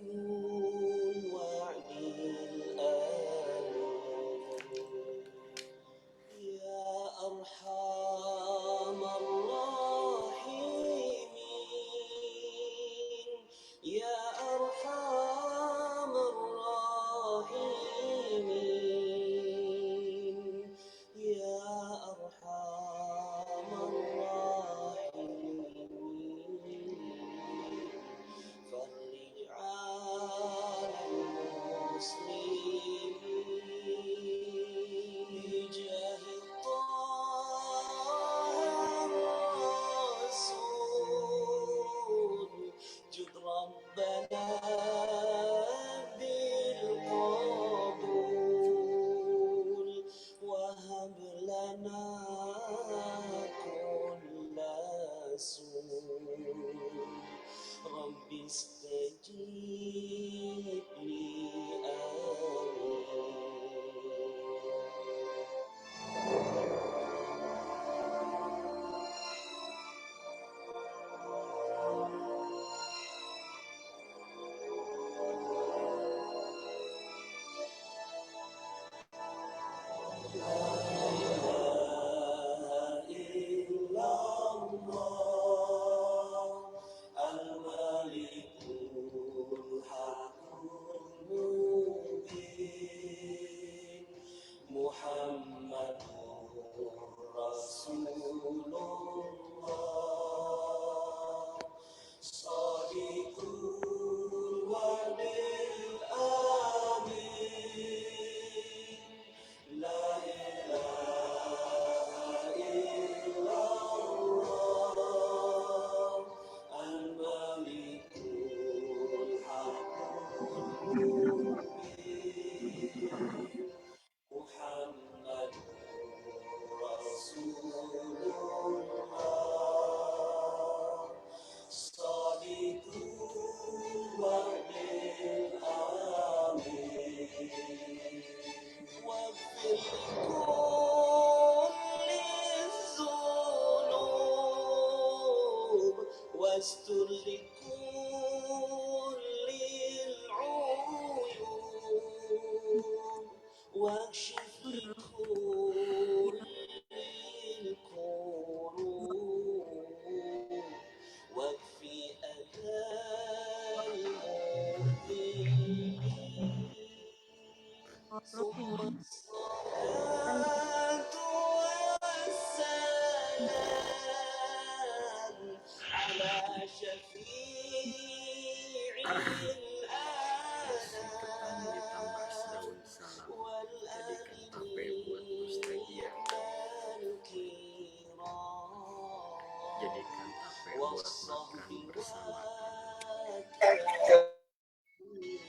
صادقون وعد الآمين يا أرحم الراحمين يا أرحم الراحمين يا أرحم الراحمين فرج على المسلمين بجاه طه الرسول جد ربنا بالقبول وهب لنا كل سوء رب استجيب لي آمين محمد رسول الله صادق الوعد الآمين لا إله إلا الله الملك الحق المبين محمد رسول الله صادق الوعد الآمين واغفر لكل الذنوب واستر لكل العيوب واكشف لكل الكروب واكفي أذى المؤذين ثم الصلاة والسلام على شفيع الأنام والآمين الكرام والصحب والتابعين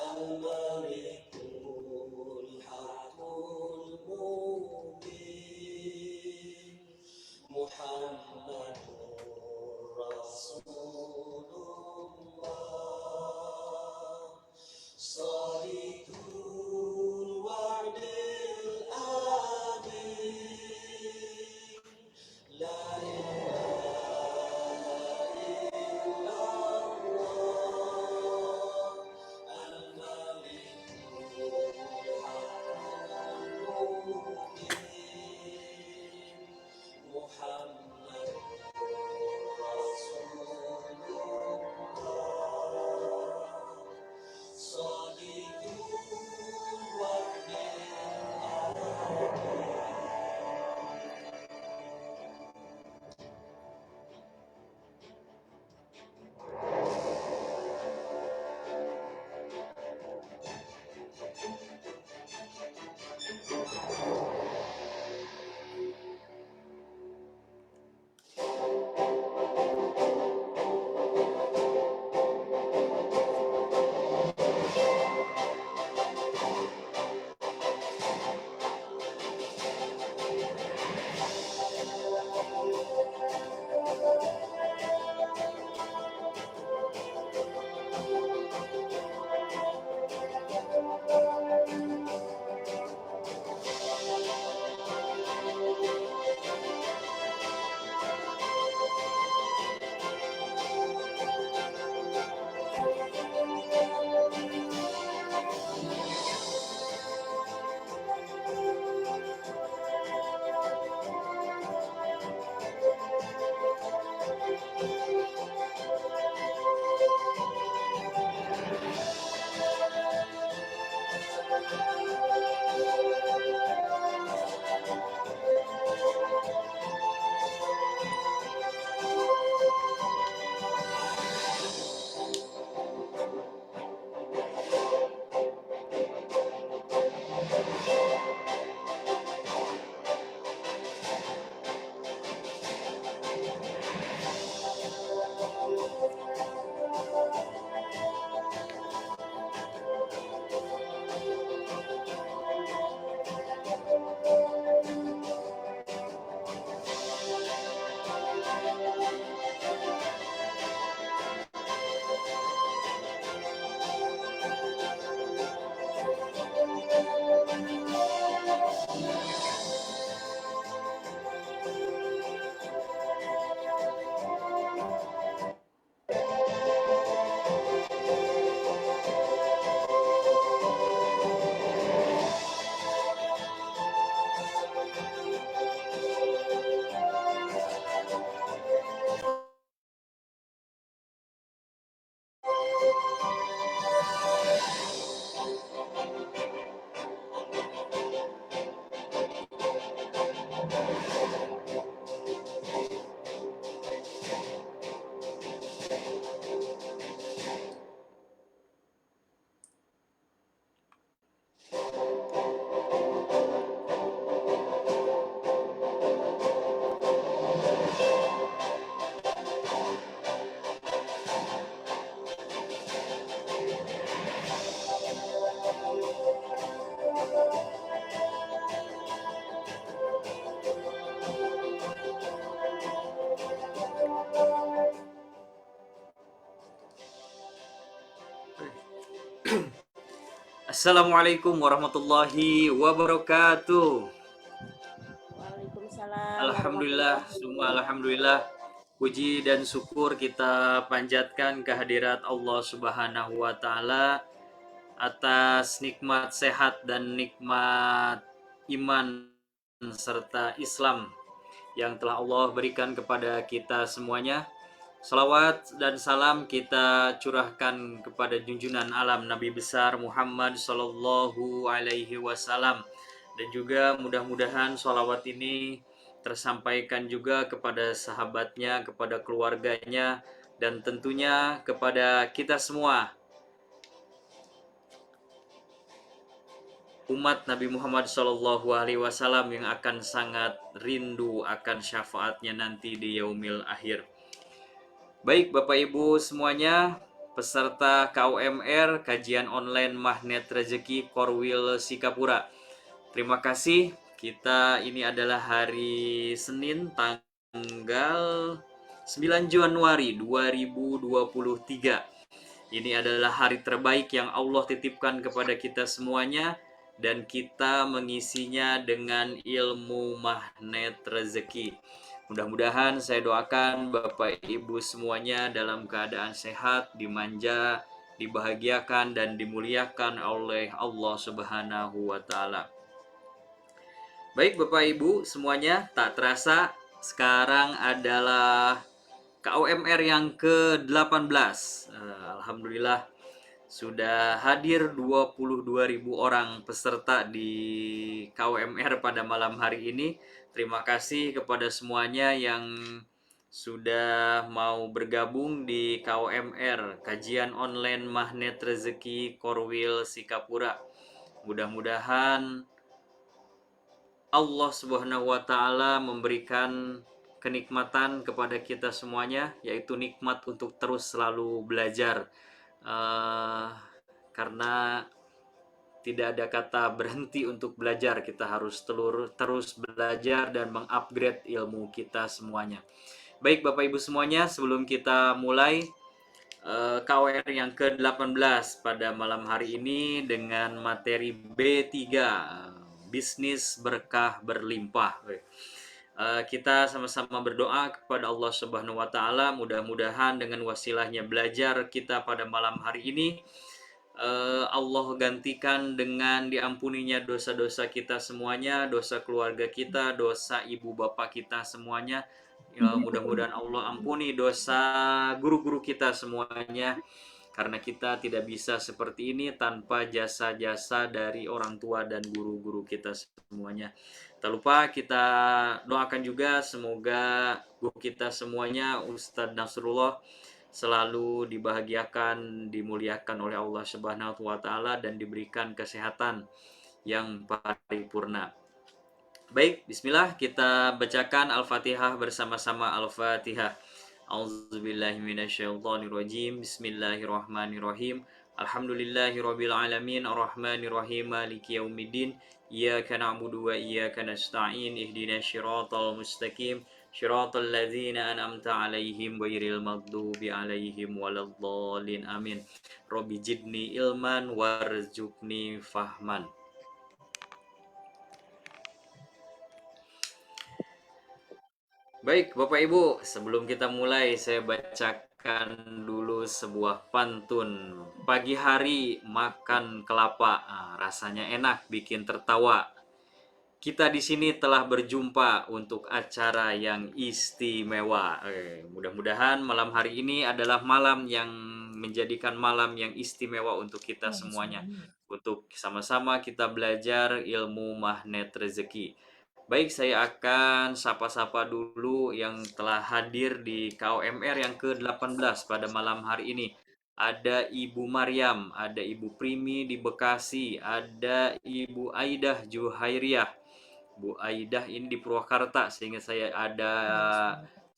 الملك الحق Assalamualaikum warahmatullahi wabarakatuh. Waalaikumsalam Alhamdulillah, warahmatullahi semua wabarakatuh. alhamdulillah. Puji dan syukur kita panjatkan kehadirat Allah Subhanahu wa taala atas nikmat sehat dan nikmat iman serta Islam yang telah Allah berikan kepada kita semuanya. Salawat dan salam kita curahkan kepada junjungan alam Nabi besar Muhammad Sallallahu Alaihi Wasallam, dan juga mudah-mudahan salawat ini tersampaikan juga kepada sahabatnya, kepada keluarganya, dan tentunya kepada kita semua umat Nabi Muhammad Sallallahu Alaihi Wasallam yang akan sangat rindu akan syafaatnya nanti di yaumil akhir. Baik Bapak Ibu semuanya, peserta KUMR Kajian Online Magnet Rezeki Korwil Sikapura. Terima kasih. Kita ini adalah hari Senin tanggal 9 Januari 2023. Ini adalah hari terbaik yang Allah titipkan kepada kita semuanya, dan kita mengisinya dengan ilmu magnet rezeki. Mudah-mudahan saya doakan Bapak Ibu semuanya dalam keadaan sehat, dimanja, dibahagiakan, dan dimuliakan oleh Allah Subhanahu wa taala. Baik Bapak Ibu semuanya, tak terasa sekarang adalah KUMR yang ke-18. Alhamdulillah sudah hadir 22.000 orang peserta di KUMR pada malam hari ini. Terima kasih kepada semuanya yang sudah mau bergabung di KUMR Kajian Online Magnet Rezeki Korwil Sikapura. Mudah-mudahan Allah Subhanahu wa taala memberikan kenikmatan kepada kita semuanya, yaitu nikmat untuk terus selalu belajar. Karena tidak ada kata berhenti untuk belajar. Kita harus terus belajar dan mengupgrade ilmu kita semuanya. Baik Bapak Ibu semuanya, sebelum kita mulai KWR yang ke-18 pada malam hari ini dengan materi B3, bisnis berkah berlimpah. Kita sama-sama berdoa kepada Allah Subhanahu wa taala, mudah-mudahan dengan wasilahnya belajar kita pada malam hari ini, Allah gantikan dengan diampuninya dosa-dosa kita semuanya, dosa keluarga kita, dosa ibu bapak kita semuanya. Mudah-mudahan Allah ampuni dosa guru-guru kita semuanya, karena kita tidak bisa seperti ini tanpa jasa-jasa dari orang tua dan guru-guru kita semuanya. Tak lupa kita doakan juga semoga guru kita semuanya, Ustadz Nasrullah, selalu dibahagiakan, dimuliakan oleh Allah Subhanahu wa taala, dan diberikan kesehatan yang paripurna. Baik, bismillah, kita bacakan Al-Fatihah bersama-sama. Al-Fatihah. A'udzubillahi minasyaitonirrajim. Bismillahirrahmanirrahim. Alhamdulillahirabbil alamin, arrahmanirrahim, maliki yaumiddin. Iyyaka na'budu wa iyyaka nasta'in. Ihdinas syiratal mustaqim. Syiratal ladzina an'amta 'alaihim ghairil maghdubi 'alaihim waladdallin. Amin. Rabbi jidni ilman warzuqni fahman. Baik Bapak Ibu, sebelum kita mulai saya bacakan dulu sebuah pantun. Pagi hari makan kelapa, rasanya enak, bikin tertawa. Kita di sini telah berjumpa untuk acara yang istimewa. Mudah-mudahan malam hari ini adalah malam yang menjadikan malam yang istimewa untuk kita semuanya. Untuk sama-sama kita belajar ilmu magnet rezeki. Baik, saya akan sapa-sapa dulu yang telah hadir di KUMR yang ke-18 pada malam hari ini. Ada Ibu Maryam, ada Ibu Primi di Bekasi, ada Ibu Aidah Juhairiah. Bu Aidah ini di Purwakarta, sehingga saya ada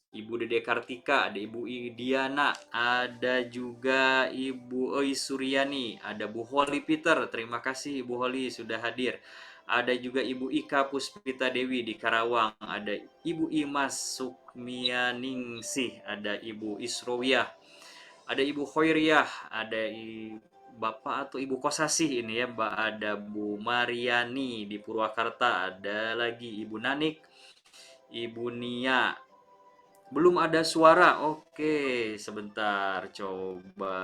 Ibu Dede Kartika, ada Ibu Diana, ada juga Ibu Eis Suryani, ada Bu Holly Peter. Terima kasih Ibu Holly sudah hadir. Ada juga Ibu Ika Puspita Dewi di Karawang, ada Ibu Imas Sukmianingsih, ada Ibu Isrowiyah, ada Ibu Khairiyah, ada Bapak atau Ibu Kosasih ini ya, Mbak, ada Bu Mariani di Purwakarta, ada lagi Ibu Nanik, Ibu Nia. Belum ada suara. Oke, sebentar coba.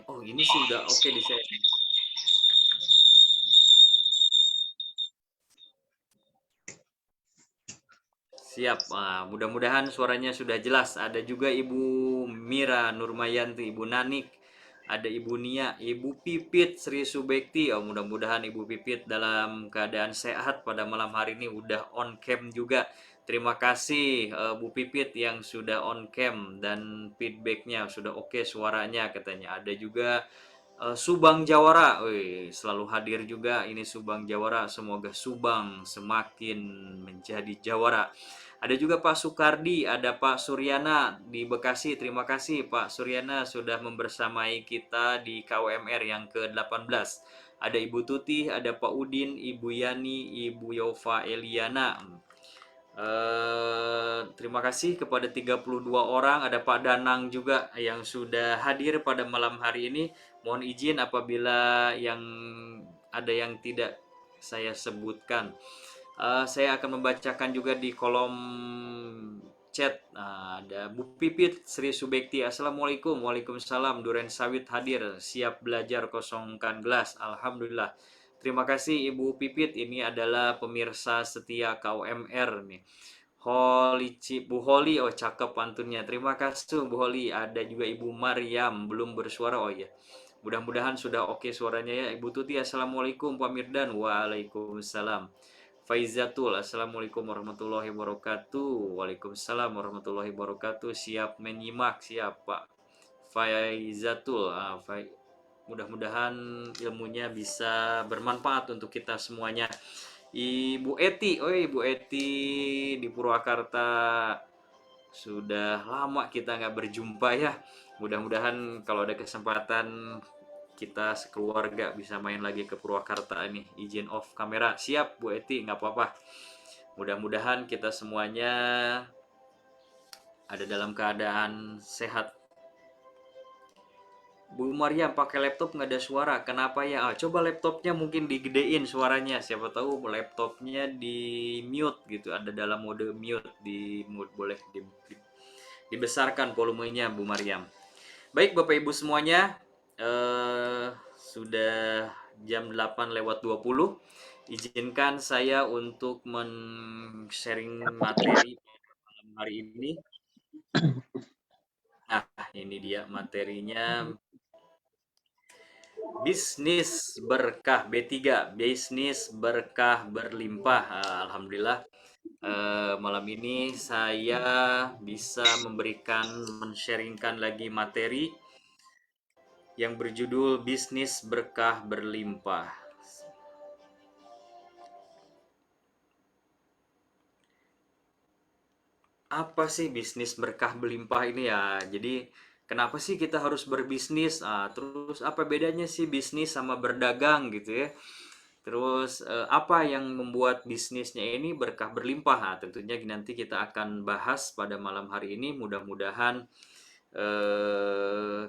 Oh ini sih udah oke di saya. Siap. Mudah-mudahan suaranya sudah jelas. Ada juga Ibu Mira Nurmayanti, Ibu Nanik, ada Ibu Nia, Ibu Pipit Sri Subekti. Oh, mudah-mudahan Ibu Pipit dalam keadaan sehat pada malam hari ini, udah on cam juga. Terima kasih Bu Pipit yang sudah on cam dan feedbacknya sudah oke suaranya katanya. Ada juga Subang Jawara, wih, selalu hadir juga ini Subang Jawara. Semoga Subang semakin menjadi jawara. Ada juga Pak Sukardi, ada Pak Suryana di Bekasi. Terima kasih Pak Suryana sudah membersamai kita di KWMR yang ke-18. Ada Ibu Tuti, ada Pak Udin, Ibu Yani, Ibu Yova Eliana. Terima kasih kepada 32 orang. Ada Pak Danang juga yang sudah hadir pada malam hari ini. Mohon izin apabila ada yang tidak saya sebutkan. Saya akan membacakan juga di kolom chat. Ada Bu Pipit Sri Subekti. Assalamualaikum. Waalaikumsalam. Duren Sawit hadir. Siap belajar, kosongkan gelas. Alhamdulillah. Terima kasih Ibu Pipit. Ini adalah pemirsa setia KUMR nih. Bu Holi, oh cakep pantunnya. Terima kasih Bu Holi. Ada juga Ibu Maryam, belum bersuara. Oh iya. Mudah-mudahan sudah oke suaranya ya. Ibu Tuti, Assalamualaikum Pak Mirdan. Waalaikumsalam. Faizatul, Assalamualaikum warahmatullahi wabarakatuh. Waalaikumsalam warahmatullahi wabarakatuh. Siap menyimak, siap Pak Faizatul. Mudah-mudahan ilmunya bisa bermanfaat untuk kita semuanya. Ibu Eti, oh Ibu Eti di Purwakarta, sudah lama kita nggak berjumpa ya. Mudah-mudahan kalau ada kesempatan kita sekeluarga bisa main lagi ke Purwakarta ini. Izin off kamera, siap Bu Eti, nggak apa-apa. Mudah-mudahan kita semuanya ada dalam keadaan sehat. Bu Maria pakai laptop nggak ada suara, kenapa ya? Coba laptopnya mungkin digedein suaranya, siapa tahu laptopnya di mute gitu, ada dalam mode mute, di mute boleh dibesarkan volumenya Bu Mariam. Baik Bapak Ibu semuanya, sudah jam 8:20. Izinkan saya untuk men-sharing materi malam hari ini. Nah, ini dia materinya. Bisnis berkah B3, bisnis berkah berlimpah. Alhamdulillah malam ini saya bisa men-sharingkan lagi materi yang berjudul bisnis berkah berlimpah. Apa sih bisnis berkah berlimpah ini ya? Jadi kenapa sih kita harus berbisnis? Terus apa bedanya sih bisnis sama berdagang gitu ya? Terus apa yang membuat bisnisnya ini berkah berlimpah? Tentunya nanti kita akan bahas pada malam hari ini. Mudah-mudahan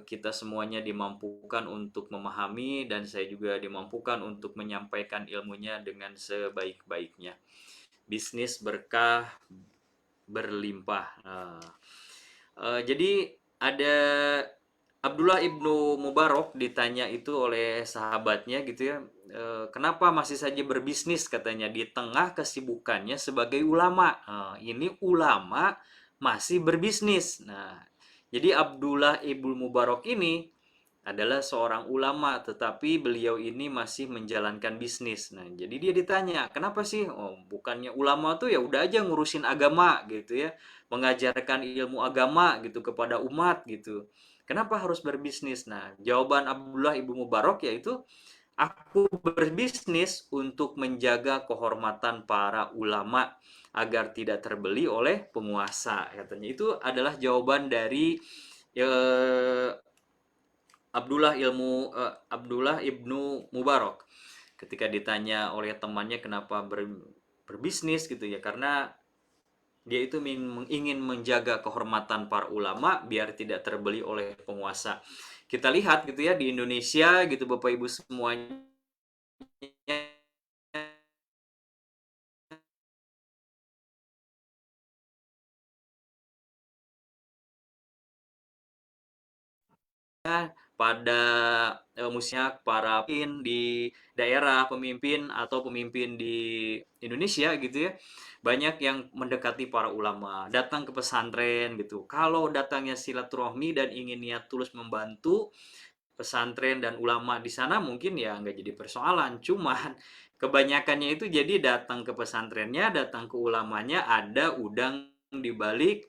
kita semuanya dimampukan untuk memahami dan saya juga dimampukan untuk menyampaikan ilmunya dengan sebaik-baiknya. Bisnis berkah berlimpah. Jadi ada Abdullah ibnu Mubarak ditanya itu oleh sahabatnya gitu ya, kenapa masih saja berbisnis katanya di tengah kesibukannya sebagai ulama. Ini ulama masih berbisnis. Nah, jadi Abdullah ibnu Mubarak ini adalah seorang ulama, tetapi beliau ini masih menjalankan bisnis. Nah, jadi dia ditanya, kenapa sih? Oh, bukannya ulama tuh ya udah aja ngurusin agama gitu ya, mengajarkan ilmu agama gitu kepada umat gitu. Kenapa harus berbisnis? Nah, jawaban Abdullah ibnu Mubarak yaitu, aku berbisnis untuk menjaga kehormatan para ulama agar tidak terbeli oleh penguasa. Katanya itu adalah jawaban dari eh, Abdullah ibnu Mubarak ketika ditanya oleh temannya kenapa berbisnis gitu ya, karena Dia itu ingin menjaga kehormatan para ulama biar tidak terbeli oleh penguasa. Kita lihat gitu ya di Indonesia gitu Bapak Ibu semuanya, pada musiknya para pemimpin di daerah, pemimpin atau pemimpin di Indonesia gitu ya, banyak yang mendekati para ulama, datang ke pesantren gitu. Kalau datangnya silaturahmi dan ingin niat tulus membantu pesantren dan ulama di sana, mungkin ya nggak jadi persoalan. Cuman kebanyakannya itu jadi datang ke pesantrennya, datang ke ulamanya, ada udang di balik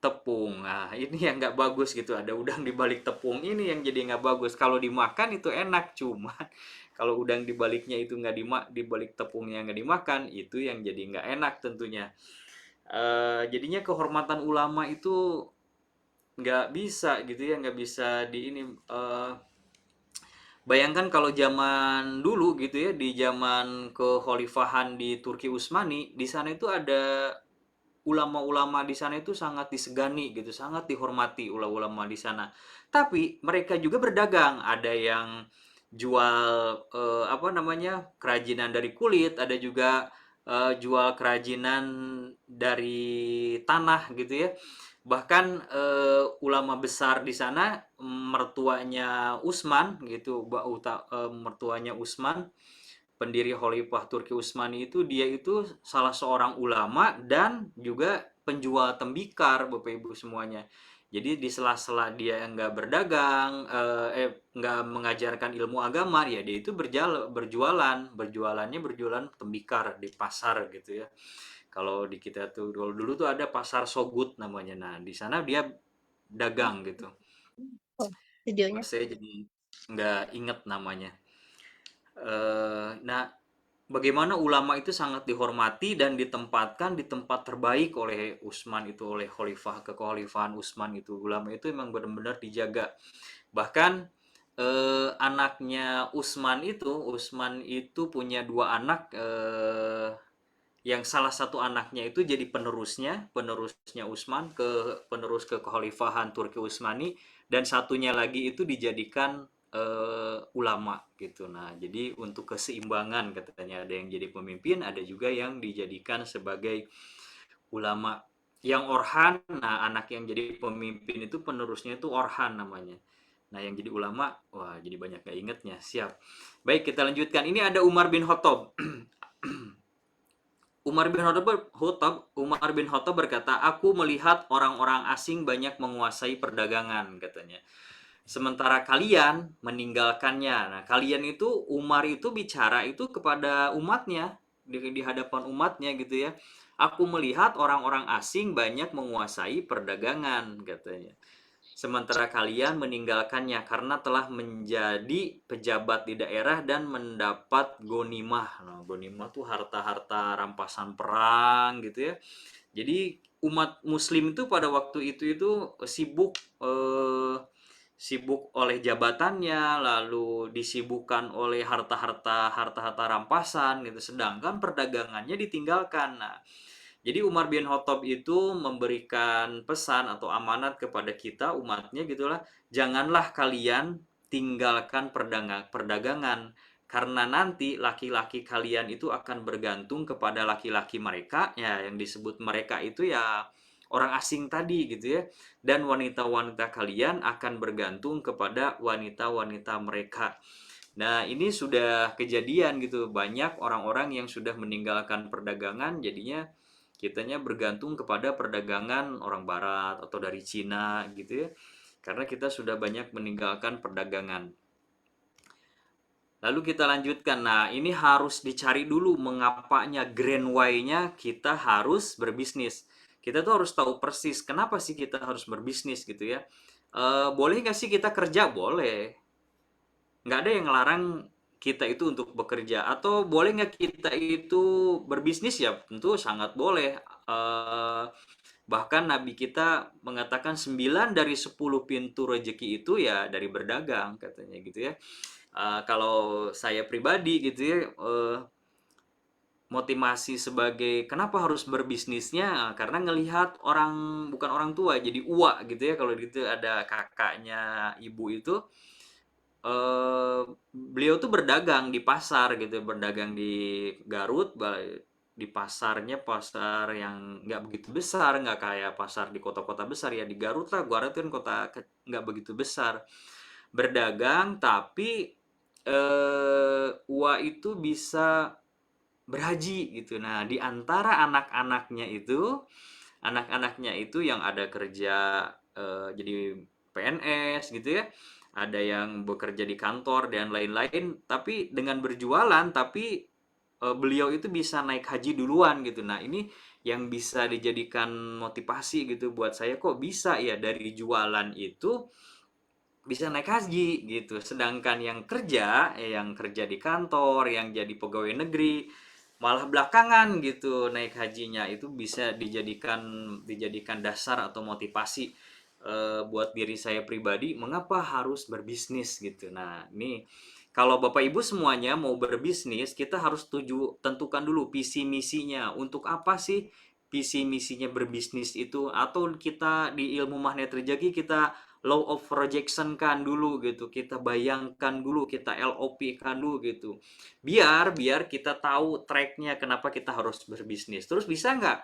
tepung. Nah, ini yang nggak bagus gitu. Ada udang di balik tepung, ini yang jadi nggak bagus. Kalau dimakan itu enak, cuma kalau udang di baliknya itu nggak di balik tepungnya nggak dimakan, itu yang jadi nggak enak tentunya. Jadinya kehormatan ulama itu nggak bisa gitu ya, nggak bisa di ini. Bayangkan kalau zaman dulu gitu ya, di zaman kekhalifahan di Turki Utsmani, di sana itu ada ulama-ulama di sana itu sangat disegani gitu, sangat dihormati ulama-ulama di sana. Tapi mereka juga berdagang, ada yang jual apa namanya kerajinan dari kulit, ada juga jual kerajinan dari tanah gitu ya. Bahkan ulama besar di sana, mertuanya Utsman gitu, mertuanya Utsman, pendiri Khalifah Turki Utsmani itu, dia itu salah seorang ulama dan juga penjual tembikar Bapak Ibu semuanya. Jadi di sela-sela dia nggak berdagang, nggak mengajarkan ilmu agama, ya dia itu berjualan tembikar di pasar gitu ya. Kalau di kita tuh dulu tuh ada pasar Sogut namanya. Nah di sana dia dagang gitu. Oh, videonya. Wah, saya jadi nggak inget namanya. Nah, bagaimana ulama itu sangat dihormati dan ditempatkan di tempat terbaik oleh Utsman itu, oleh kekhalifahan Utsman itu. Ulama itu memang benar-benar dijaga. Bahkan anaknya Utsman itu punya dua anak, yang salah satu anaknya itu jadi penerusnya Utsman, penerus kekhalifahan Turki Utsmani, dan satunya lagi itu dijadikan ulama gitu. Nah, jadi untuk keseimbangan katanya, ada yang jadi pemimpin, ada juga yang dijadikan sebagai ulama. Yang Orhan, nah anak yang jadi pemimpin itu penerusnya itu Orhan namanya. Nah, yang jadi ulama, wah jadi banyak gak ingetnya. Siap. Baik, kita lanjutkan. Ini ada Umar bin Khattab. Umar bin Khattab berkata, "Aku melihat orang-orang asing banyak menguasai perdagangan," katanya. "Sementara kalian meninggalkannya." Nah, kalian itu, Umar itu bicara itu kepada umatnya, di hadapan umatnya gitu ya. "Aku melihat orang-orang asing banyak menguasai perdagangan," katanya. "Sementara kalian meninggalkannya karena telah menjadi pejabat di daerah dan mendapat gonimah." Nah, gonimah tuh harta-harta rampasan perang gitu ya. Jadi umat muslim itu pada waktu itu sibuk, sibuk oleh jabatannya, lalu disibukkan oleh harta-harta rampasan gitu, sedangkan perdagangannya ditinggalkan. Nah, jadi Umar bin Khattab itu memberikan pesan atau amanat kepada kita umatnya gitulah, janganlah kalian tinggalkan perdagangan, karena nanti laki-laki kalian itu akan bergantung kepada laki-laki mereka, ya yang disebut mereka itu ya orang asing tadi gitu ya, dan wanita-wanita kalian akan bergantung kepada wanita-wanita mereka. Nah, ini sudah kejadian gitu. Banyak orang-orang yang sudah meninggalkan perdagangan, jadinya kitanya bergantung kepada perdagangan orang barat atau dari Cina gitu ya. Karena kita sudah banyak meninggalkan perdagangan. Lalu kita lanjutkan. Nah, ini harus dicari dulu mengapanya, grand why-nya kita harus berbisnis. Kita tuh harus tahu persis kenapa sih kita harus berbisnis gitu ya. Boleh nggak sih kita kerja? Boleh. Nggak ada yang ngelarang kita itu untuk bekerja. Atau boleh nggak kita itu berbisnis? Ya tentu sangat boleh. Eh, Bahkan Nabi kita mengatakan 9 dari 10 pintu rezeki itu ya dari berdagang katanya gitu ya. Kalau saya pribadi gitu ya, motivasi sebagai kenapa harus berbisnisnya, karena ngelihat orang, bukan orang tua, jadi uak gitu ya, kalau gitu ada kakaknya ibu itu, beliau tuh berdagang di pasar gitu, berdagang di Garut, di pasarnya, pasar yang nggak begitu besar, nggak kayak pasar di kota-kota besar ya, di Garut lah, Garut kan kota nggak begitu besar. Berdagang tapi uak itu bisa berhaji gitu. Nah, di antara anak-anaknya itu yang ada kerja jadi PNS gitu ya, ada yang bekerja di kantor dan lain-lain, tapi dengan berjualan, tapi beliau itu bisa naik haji duluan gitu. Nah, ini yang bisa dijadikan motivasi gitu buat saya, kok bisa ya dari jualan itu bisa naik haji gitu. Sedangkan yang kerja di kantor, yang jadi pegawai negeri, malah belakangan gitu naik hajinya. Itu bisa dijadikan dasar atau motivasi buat diri saya pribadi, mengapa harus berbisnis gitu. Nah, ini kalau Bapak Ibu semuanya mau berbisnis, kita harus tentukan dulu visi misinya. Untuk apa sih visi misinya berbisnis itu? Atau kita di ilmu magnet rezeki, kita law of projection kan dulu gitu, kita bayangkan dulu, kita LOP kan dulu gitu, biar kita tahu tracknya kenapa kita harus berbisnis. Terus bisa nggak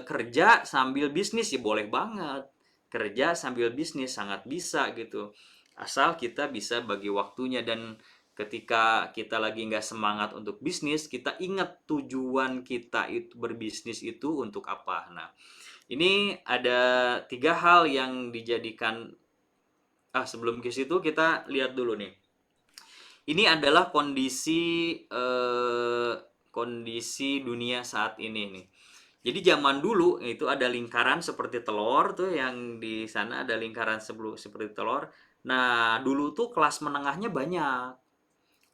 kerja sambil bisnis? Ya boleh banget, kerja sambil bisnis sangat bisa gitu, asal kita bisa bagi waktunya. Dan ketika kita lagi nggak semangat untuk bisnis, kita ingat tujuan kita itu berbisnis itu untuk apa. Nah, ini ada 3 hal yang dijadikan. Sebelum ke situ kita lihat dulu nih. Ini adalah kondisi dunia saat ini nih. Jadi zaman dulu itu ada lingkaran seperti telur tuh, yang di sana ada lingkaran sebelum seperti telur. Nah, dulu tuh kelas menengahnya banyak.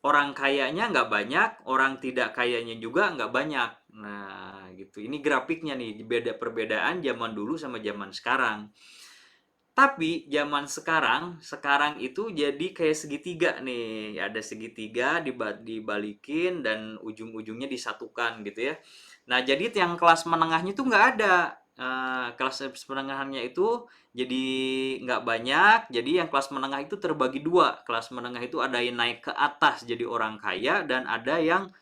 Orang kayanya nggak banyak, orang tidak kayanya juga nggak banyak. Nah, gitu. Ini grafiknya nih, perbedaan zaman dulu sama zaman sekarang. Tapi zaman sekarang itu jadi kayak segitiga nih. Ada segitiga dibalikin dan ujung-ujungnya disatukan gitu ya. Nah, jadi yang kelas menengahnya itu nggak ada. Kelas menengahnya itu jadi nggak banyak. Jadi yang kelas menengah itu terbagi dua. Kelas menengah itu ada yang naik ke atas jadi orang kaya, dan ada yang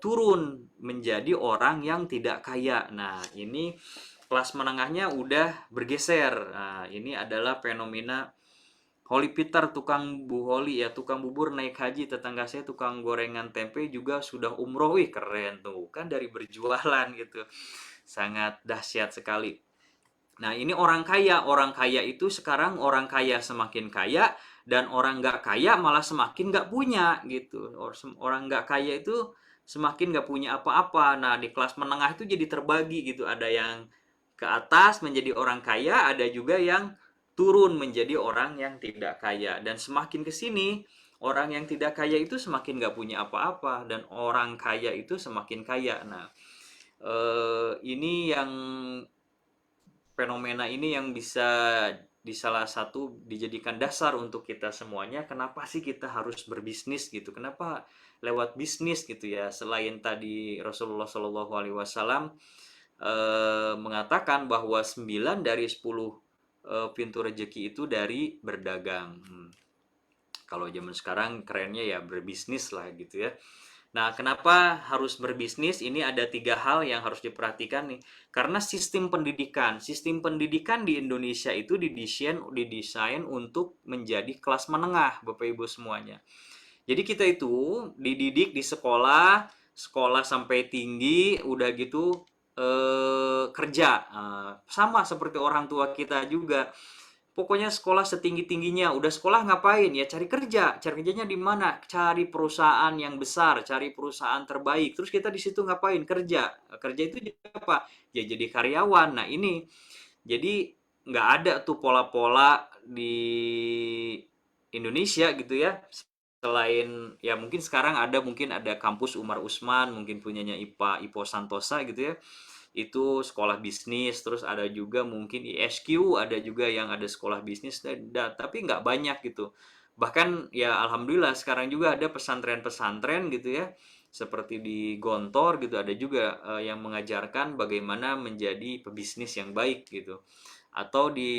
turun menjadi orang yang tidak kaya. Nah, ini kelas menengahnya udah bergeser. Nah, ini adalah fenomena Holy Peter, tukang Bu Holy ya, tukang bubur naik haji. Tetangga saya tukang gorengan tempe juga sudah umroh. Wih, keren tuh, kan dari berjualan gitu. Sangat dahsyat sekali. Nah, ini orang kaya. Orang kaya itu sekarang, orang kaya semakin kaya, dan orang nggak kaya malah semakin nggak punya gitu. Orang nggak kaya itu semakin nggak punya apa-apa. Nah, di kelas menengah itu jadi terbagi gitu. Ada yang ke atas menjadi orang kaya, ada juga yang turun menjadi orang yang tidak kaya. Dan semakin ke sini, orang yang tidak kaya itu semakin nggak punya apa-apa, dan orang kaya itu semakin kaya. Nah, ini yang fenomena ini yang bisa di salah satu dijadikan dasar untuk kita semuanya. Kenapa sih kita harus berbisnis gitu? Kenapa lewat bisnis gitu ya? Selain tadi Rasulullah Shallallahu Alaihi Wasallam mengatakan bahwa 9 dari 10 pintu rezeki itu dari berdagang. Kalau zaman sekarang kerennya ya berbisnis lah gitu ya. Nah, kenapa harus berbisnis? Ini ada 3 hal yang harus diperhatikan nih. Karena sistem pendidikan di Indonesia itu didesain untuk menjadi kelas menengah, Bapak Ibu semuanya. Jadi kita itu dididik di sekolah, sekolah sampai tinggi, udah gitu kerja. Sama seperti orang tua kita juga. Pokoknya sekolah setinggi-tingginya. Udah sekolah ngapain? Ya cari kerja. Cari kerjanya di mana? Cari perusahaan yang besar, cari perusahaan terbaik. Terus kita di situ ngapain? Kerja. Kerja itu jadi apa? Ya jadi karyawan. Nah, ini jadi nggak ada tuh pola-pola di Indonesia gitu ya. Selain ya mungkin ada kampus Umar Usman, mungkin punyanya Ipo Santosa gitu ya, itu sekolah bisnis. Terus ada juga mungkin ISQ, ada juga yang ada sekolah bisnis, tapi nggak banyak gitu. Bahkan ya alhamdulillah sekarang juga ada pesantren-pesantren gitu ya, seperti di Gontor gitu, ada juga yang mengajarkan bagaimana menjadi pebisnis yang baik gitu. Atau di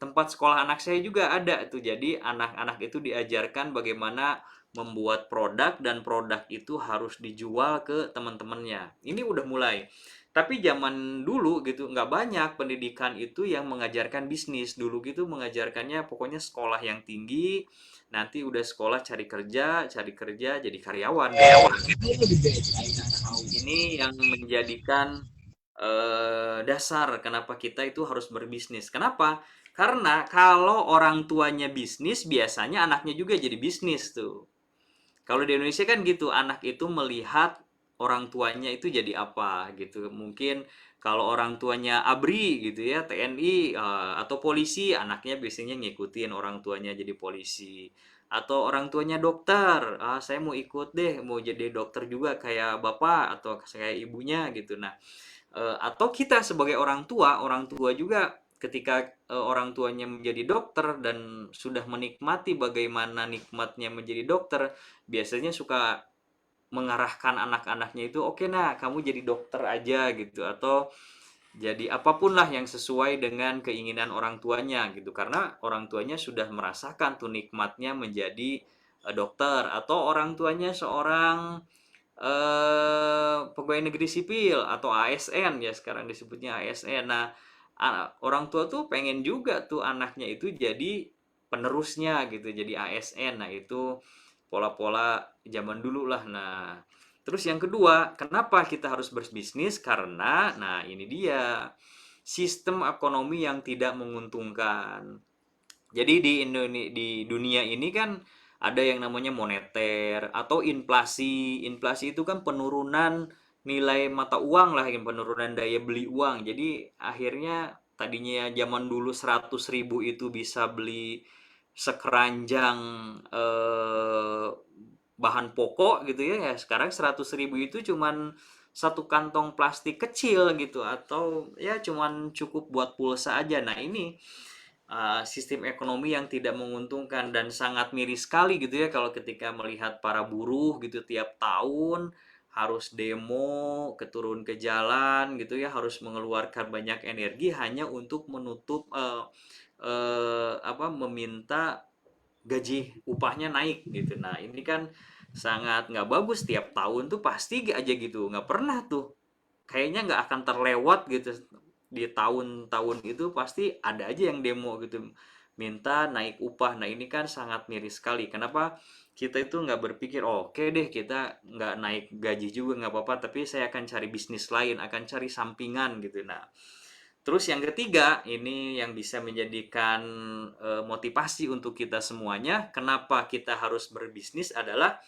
tempat sekolah anak saya juga ada tuh, jadi anak-anak itu diajarkan bagaimana membuat produk, dan produk itu harus dijual ke teman-temannya. Ini udah mulai. Tapi zaman dulu gitu nggak banyak pendidikan itu yang mengajarkan bisnis. Dulu gitu mengajarkannya pokoknya sekolah yang tinggi, nanti udah sekolah cari kerja jadi karyawan. Ini yang menjadikan dasar kenapa kita itu harus berbisnis. Kenapa? Karena kalau orang tuanya bisnis, biasanya anaknya juga jadi bisnis tuh. Kalau di Indonesia kan gitu, anak itu melihat orang tuanya itu jadi apa gitu. Mungkin kalau orang tuanya ABRI gitu ya, TNI atau polisi, anaknya biasanya ngikutin orang tuanya jadi polisi. Atau orang tuanya dokter, saya mau ikut deh, mau jadi dokter juga kayak bapak atau kayak ibunya gitu. Nah, atau kita sebagai orang tua juga ketika orang tuanya menjadi dokter dan sudah menikmati bagaimana nikmatnya menjadi dokter, biasanya suka mengarahkan anak-anaknya itu, oke nah kamu jadi dokter aja gitu, atau jadi apapun lah yang sesuai dengan keinginan orang tuanya gitu, karena orang tuanya sudah merasakan tuh nikmatnya menjadi dokter. Atau orang tuanya seorang pegawai negeri sipil atau ASN ya, sekarang disebutnya ASN. Nah, orang tua tuh pengen juga tuh anaknya itu jadi penerusnya gitu, jadi ASN. Nah, itu pola-pola zaman dulu lah. Nah, terus yang kedua, kenapa kita harus berbisnis? Karena, nah ini dia, sistem ekonomi yang tidak menguntungkan. Jadi di dunia ini kan ada yang namanya moneter atau inflasi. Inflasi itu kan penurunan nilai mata uang lah, yang penurunan daya beli uang. Jadi akhirnya tadinya zaman dulu 100.000 itu bisa beli sekeranjang bahan pokok gitu ya. Sekarang 100.000 itu cuman satu kantong plastik kecil gitu, atau ya cuman cukup buat pulsa aja. Nah, ini sistem ekonomi yang tidak menguntungkan, dan sangat miris sekali gitu ya kalau ketika melihat para buruh gitu tiap tahun harus demo, keturun ke jalan gitu ya, harus mengeluarkan banyak energi hanya untuk menutup meminta gaji upahnya naik gitu. Nah, ini kan sangat nggak bagus. Tiap tahun tuh pasti aja gitu, nggak pernah tuh, kayaknya nggak akan terlewat gitu, di tahun-tahun itu pasti ada aja yang demo gitu, minta naik upah. Nah, ini kan sangat miris sekali. Kenapa kita itu nggak berpikir, oh, oke deh kita nggak naik gaji juga nggak apa-apa, tapi saya akan cari bisnis lain, akan cari sampingan gitu. Nah, terus yang ketiga, ini yang bisa menjadikan motivasi untuk kita semuanya, kenapa kita harus berbisnis adalah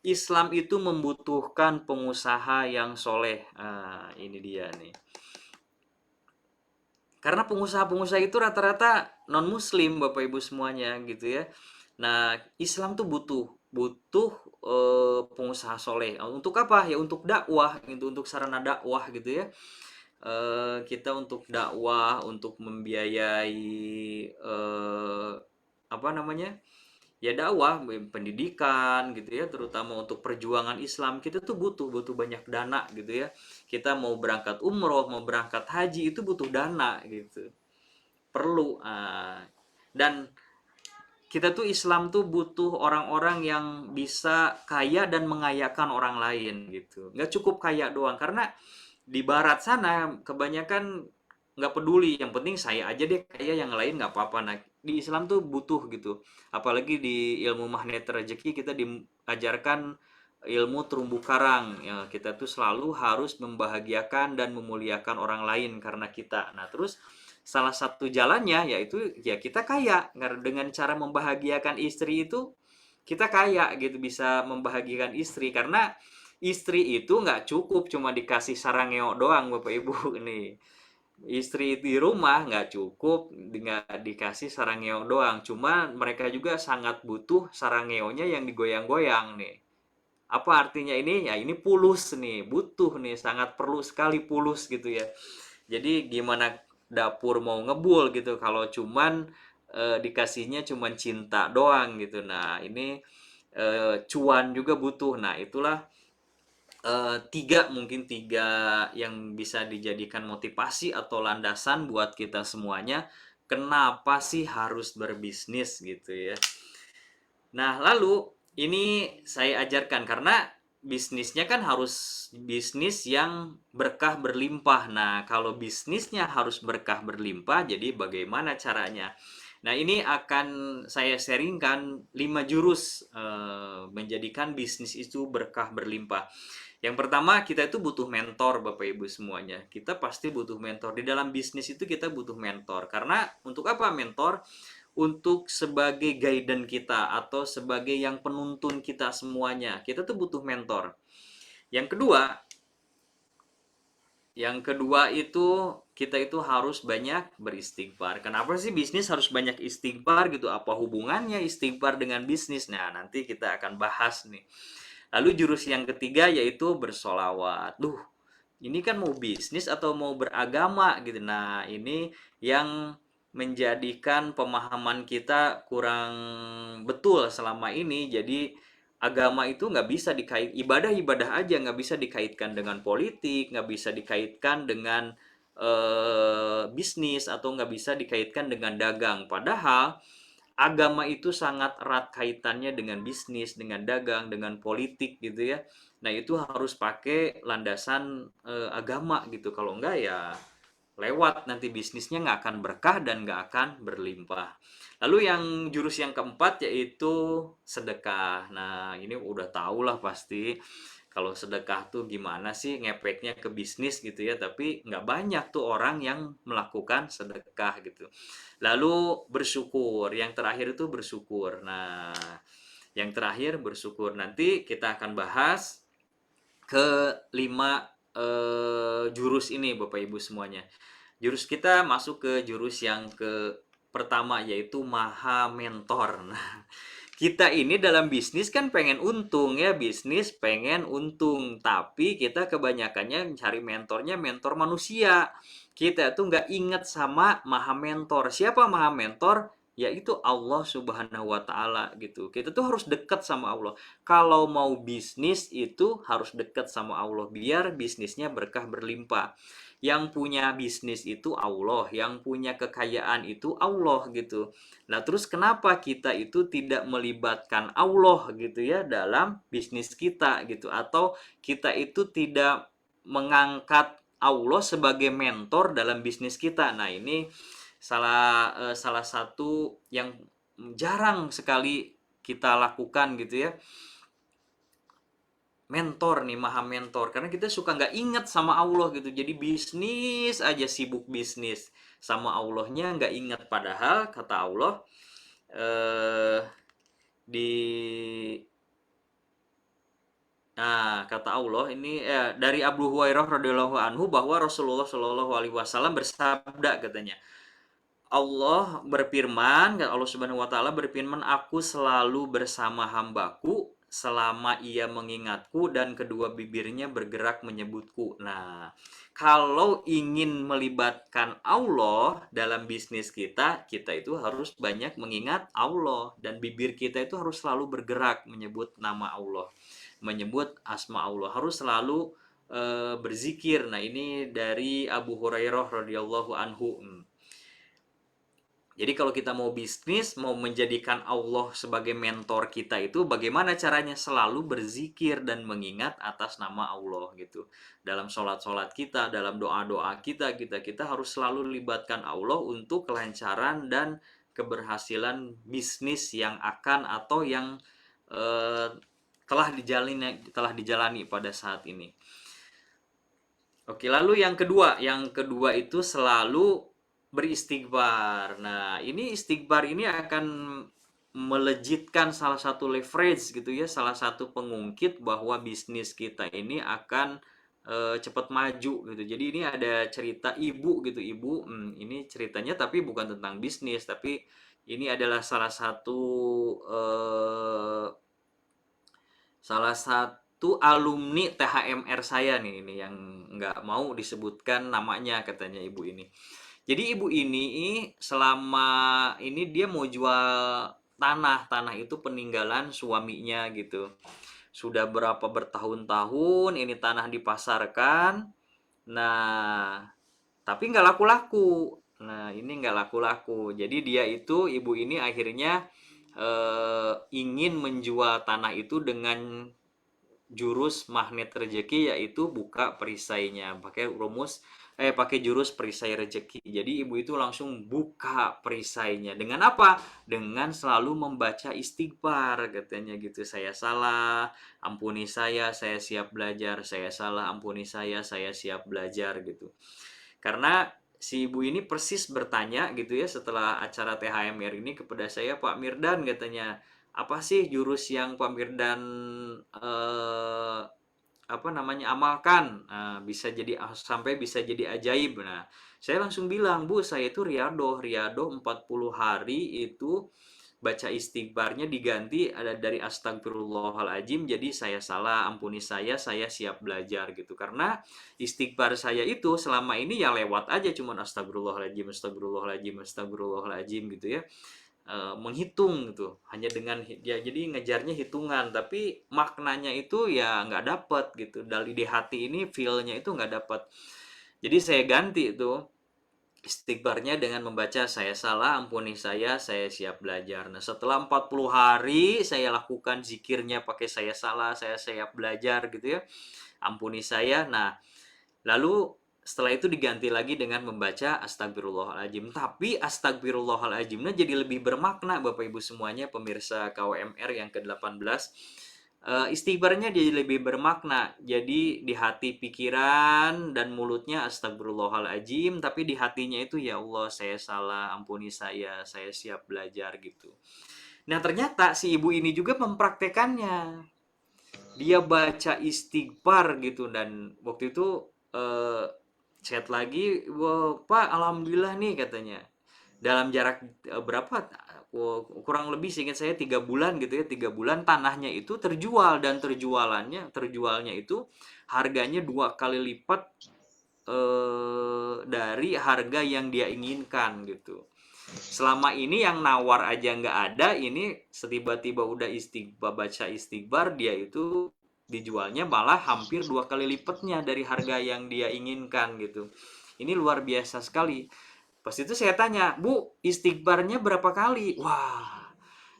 Islam itu membutuhkan pengusaha yang soleh. Nah, ini dia nih. Karena pengusaha-pengusaha itu rata-rata non muslim Bapak Ibu semuanya gitu ya. Nah, Islam tuh butuh butuh pengusaha soleh. Untuk apa? Ya untuk dakwah, itu untuk sarana dakwah gitu ya. Kita untuk dakwah, untuk membiayai apa namanya? Ya dakwah, pendidikan gitu ya, terutama untuk perjuangan Islam. Kita tuh butuh butuh banyak dana gitu ya. Kita mau berangkat umroh, mau berangkat haji, itu butuh dana gitu, perlu. Dan kita tuh Islam tuh butuh orang-orang yang bisa kaya dan mengayakan orang lain gitu, nggak cukup kaya doang. Karena di barat sana kebanyakan nggak peduli, yang penting saya aja deh kaya, yang lain nggak apa-apa. Nah, di Islam tuh butuh gitu, apalagi di ilmu magnet rezeki kita diajarkan ilmu terumbu karang ya, kita tuh selalu harus membahagiakan dan memuliakan orang lain karena kita. Nah, terus salah satu jalannya yaitu ya kita kaya, karena dengan cara membahagiakan istri itu kita kaya gitu, bisa membahagiakan istri. Karena istri itu nggak cukup cuma dikasih sarangeo doang Bapak Ibu nih. Istri di rumah nggak cukup dengan dikasih sarangeo doang, cuma mereka juga sangat butuh sarangeonya yang digoyang-goyang nih. Apa artinya ini? Ya ini pulus nih, butuh nih, sangat perlu sekali pulus gitu ya. Jadi gimana dapur mau ngebul gitu kalau cuman dikasihnya cuman cinta doang gitu. Nah, ini cuan juga butuh. Nah, itulah tiga yang bisa dijadikan motivasi atau landasan buat kita semuanya. Kenapa sih harus berbisnis gitu ya? Nah, lalu ini saya ajarkan karena bisnisnya kan harus bisnis yang berkah berlimpah. Nah, kalau bisnisnya harus berkah berlimpah, jadi bagaimana caranya? Nah, ini akan saya sharingkan 5 jurus menjadikan bisnis itu berkah berlimpah. Yang pertama, kita itu butuh mentor, Bapak Ibu semuanya. Kita pasti butuh mentor. Di dalam bisnis itu kita butuh mentor. Karena untuk apa mentor? Untuk sebagai guidance kita atau sebagai yang penuntun kita semuanya. Kita tuh butuh mentor. Yang kedua, itu kita itu harus banyak beristighfar. Kenapa sih bisnis harus banyak istighfar gitu? Apa hubungannya istighfar dengan bisnis? Nah, nanti kita akan bahas nih. Lalu jurus yang ketiga yaitu bersolawat. Ini kan mau bisnis atau mau beragama gitu. Nah, ini yang menjadikan pemahaman kita kurang betul selama ini. Jadi agama itu nggak bisa ibadah aja nggak bisa dikaitkan dengan politik, nggak bisa dikaitkan dengan bisnis, atau nggak bisa dikaitkan dengan dagang. Padahal agama itu sangat erat kaitannya dengan bisnis, dengan dagang, dengan politik gitu ya. Nah, itu harus pakai landasan agama gitu. Kalau enggak ya lewat, nanti bisnisnya nggak akan berkah dan nggak akan berlimpah. Lalu yang jurus yang keempat yaitu sedekah. Nah, ini udah tau lah pasti kalau sedekah tuh gimana sih ngepeknya ke bisnis gitu ya, tapi nggak banyak tuh orang yang melakukan sedekah gitu. Lalu bersyukur, yang terakhir itu bersyukur. Nah, yang terakhir bersyukur, nanti kita akan bahas ke 5 jurus ini Bapak Ibu semuanya. Jurus kita masuk ke jurus yang ke pertama yaitu maha mentor. Nah, kita ini dalam bisnis kan pengen untung ya, bisnis pengen untung, tapi kita kebanyakannya cari mentornya mentor manusia. Kita tuh nggak inget sama maha mentor. Siapa maha mentor? Yaitu Allah Subhanahu wa Ta'ala gitu. Kita tuh harus dekat sama Allah. Kalau mau bisnis itu harus dekat sama Allah biar bisnisnya berkah berlimpah. Yang punya bisnis itu Allah, yang punya kekayaan itu Allah gitu. Nah, terus kenapa kita itu tidak melibatkan Allah gitu ya dalam bisnis kita gitu, atau kita itu tidak mengangkat Allah sebagai mentor dalam bisnis kita. Nah, ini salah satu yang jarang sekali kita lakukan gitu ya. Mentor nih, maha mentor, karena kita suka nggak ingat sama Allah gitu. Jadi bisnis aja, sibuk bisnis, sama Allahnya nggak ingat. Padahal kata Allah di kata Allah ini dari Abu Hurairah radhiyallahu anhu bahwa Rasulullah Shallallahu alaihi wasallam bersabda, katanya Allah berfirman, Allah Subhanahu wa taala berfirman, aku selalu bersama hambaku selama ia mengingatku dan kedua bibirnya bergerak menyebutku. Nah, kalau ingin melibatkan Allah dalam bisnis kita, kita itu harus banyak mengingat Allah, dan bibir kita itu harus selalu bergerak menyebut nama Allah, menyebut asma Allah, harus selalu berzikir. Nah, ini dari Abu Hurairah radhiyallahu anhu. Jadi kalau kita mau bisnis, mau menjadikan Allah sebagai mentor kita, itu bagaimana caranya? Selalu berzikir dan mengingat atas nama Allah gitu. Dalam sholat-sholat kita, dalam doa-doa kita harus selalu libatkan Allah untuk kelancaran dan keberhasilan bisnis yang akan atau yang telah dijalani pada saat ini. Oke, lalu yang kedua itu selalu beristighfar. Nah, ini istighfar ini akan melejitkan salah satu leverage gitu ya, salah satu pengungkit bahwa bisnis kita ini akan cepat maju gitu. Jadi ini ada cerita ibu gitu, ini ceritanya tapi bukan tentang bisnis, tapi ini adalah salah satu alumni THMR saya nih, ini yang nggak mau disebutkan namanya, katanya ibu ini. Jadi ibu ini selama ini dia mau jual tanah itu peninggalan suaminya gitu. sudah berapa bertahun-tahun ini tanah dipasarkan. Nah, tapi nggak laku-laku. Nah, ini nggak laku-laku. Jadi dia itu, ibu ini akhirnya ingin menjual tanah itu dengan jurus magnet rezeki, yaitu buka perisainya pakai jurus perisai rezeki. Jadi ibu itu langsung buka perisainya dengan apa? Dengan selalu membaca istighfar, katanya gitu. Saya salah, ampuni saya siap belajar. Saya salah, ampuni saya siap belajar gitu. Karena si ibu ini persis bertanya gitu ya setelah acara THMR ini kepada saya, Pak Mirdan, katanya, apa sih jurus yang Pak Mirdan eh, apa namanya amalkan, bisa jadi sampai bisa jadi ajaib. Nah, saya langsung bilang, Bu, saya itu riado 40 hari itu baca istighfarnya diganti ada dari astagfirullahaladzim, jadi saya salah, ampuni saya siap belajar gitu. Karena istighfar saya itu selama ini ya lewat aja, cuman astagfirullahaladzim, astagfirullahaladzim, astagfirullahaladzim gitu ya. Menghitung gitu, hanya dengan ya, jadi ngejarnya hitungan, tapi maknanya itu ya nggak dapet gitu, dari di hati ini feelnya itu nggak dapet. Jadi saya ganti itu istighfarnya dengan membaca saya salah, ampuni saya siap belajar. Nah, setelah 40 hari saya lakukan zikirnya pakai saya salah, saya siap belajar gitu ya. Ampuni saya. Nah, lalu setelah itu diganti lagi dengan membaca astagfirullahaladzim. Tapi astagfirullahaladzimnya jadi lebih bermakna, Bapak Ibu semuanya, pemirsa KWMR yang ke-18. Istighfarnya jadi lebih bermakna. Jadi di hati, pikiran, dan mulutnya astagfirullahaladzim, tapi di hatinya itu ya Allah saya salah, ampuni saya siap belajar gitu. Nah, ternyata si ibu ini juga mempraktekannya. Dia baca istighfar gitu, dan waktu itu chat lagi, wah Pak, alhamdulillah nih, katanya. Dalam jarak berapa, kurang lebih seingat saya 3 bulan gitu ya, 3 bulan tanahnya itu terjual, dan terjualnya itu harganya 2 kali lipat dari harga yang dia inginkan gitu. Selama ini yang nawar aja nggak ada, ini setiba-tiba udah baca istighfar, dia itu dijualnya malah hampir 2 kali lipatnya dari harga yang dia inginkan gitu. Ini luar biasa sekali. Pas itu saya tanya, Bu, istighfarnya berapa kali? Wah,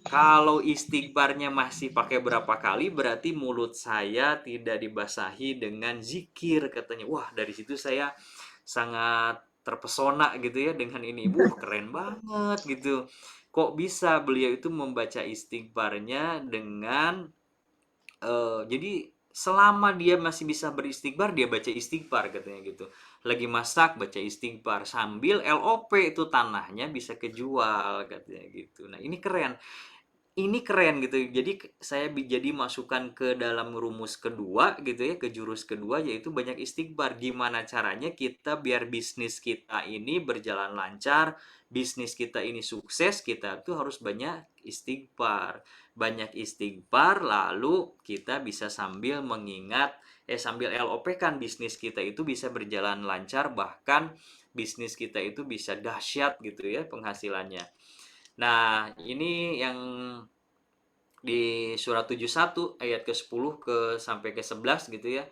kalau istighfarnya masih pakai berapa kali, berarti mulut saya tidak dibasahi dengan zikir, katanya. Wah, dari situ saya sangat terpesona gitu ya dengan ini. Keren banget gitu. Kok bisa beliau itu membaca istighfarnya dengan jadi selama dia masih bisa beristighfar, dia baca istighfar, katanya gitu. Lagi masak baca istighfar, sambil LOP itu tanahnya bisa kejual, katanya gitu. Nah, ini keren gitu. Jadi saya jadi masukkan ke dalam rumus kedua gitu ya, ke jurus kedua, yaitu banyak istighfar. Gimana caranya kita biar bisnis kita ini berjalan lancar, bisnis kita ini sukses, kita tuh harus banyak istighfar. Banyak istighfar, lalu kita bisa sambil mengingat, sambil LOP kan bisnis kita itu bisa berjalan lancar, bahkan bisnis kita itu bisa dahsyat gitu ya penghasilannya. Nah, ini yang di surat 71 ayat ke-10 sampai ke-11 gitu ya.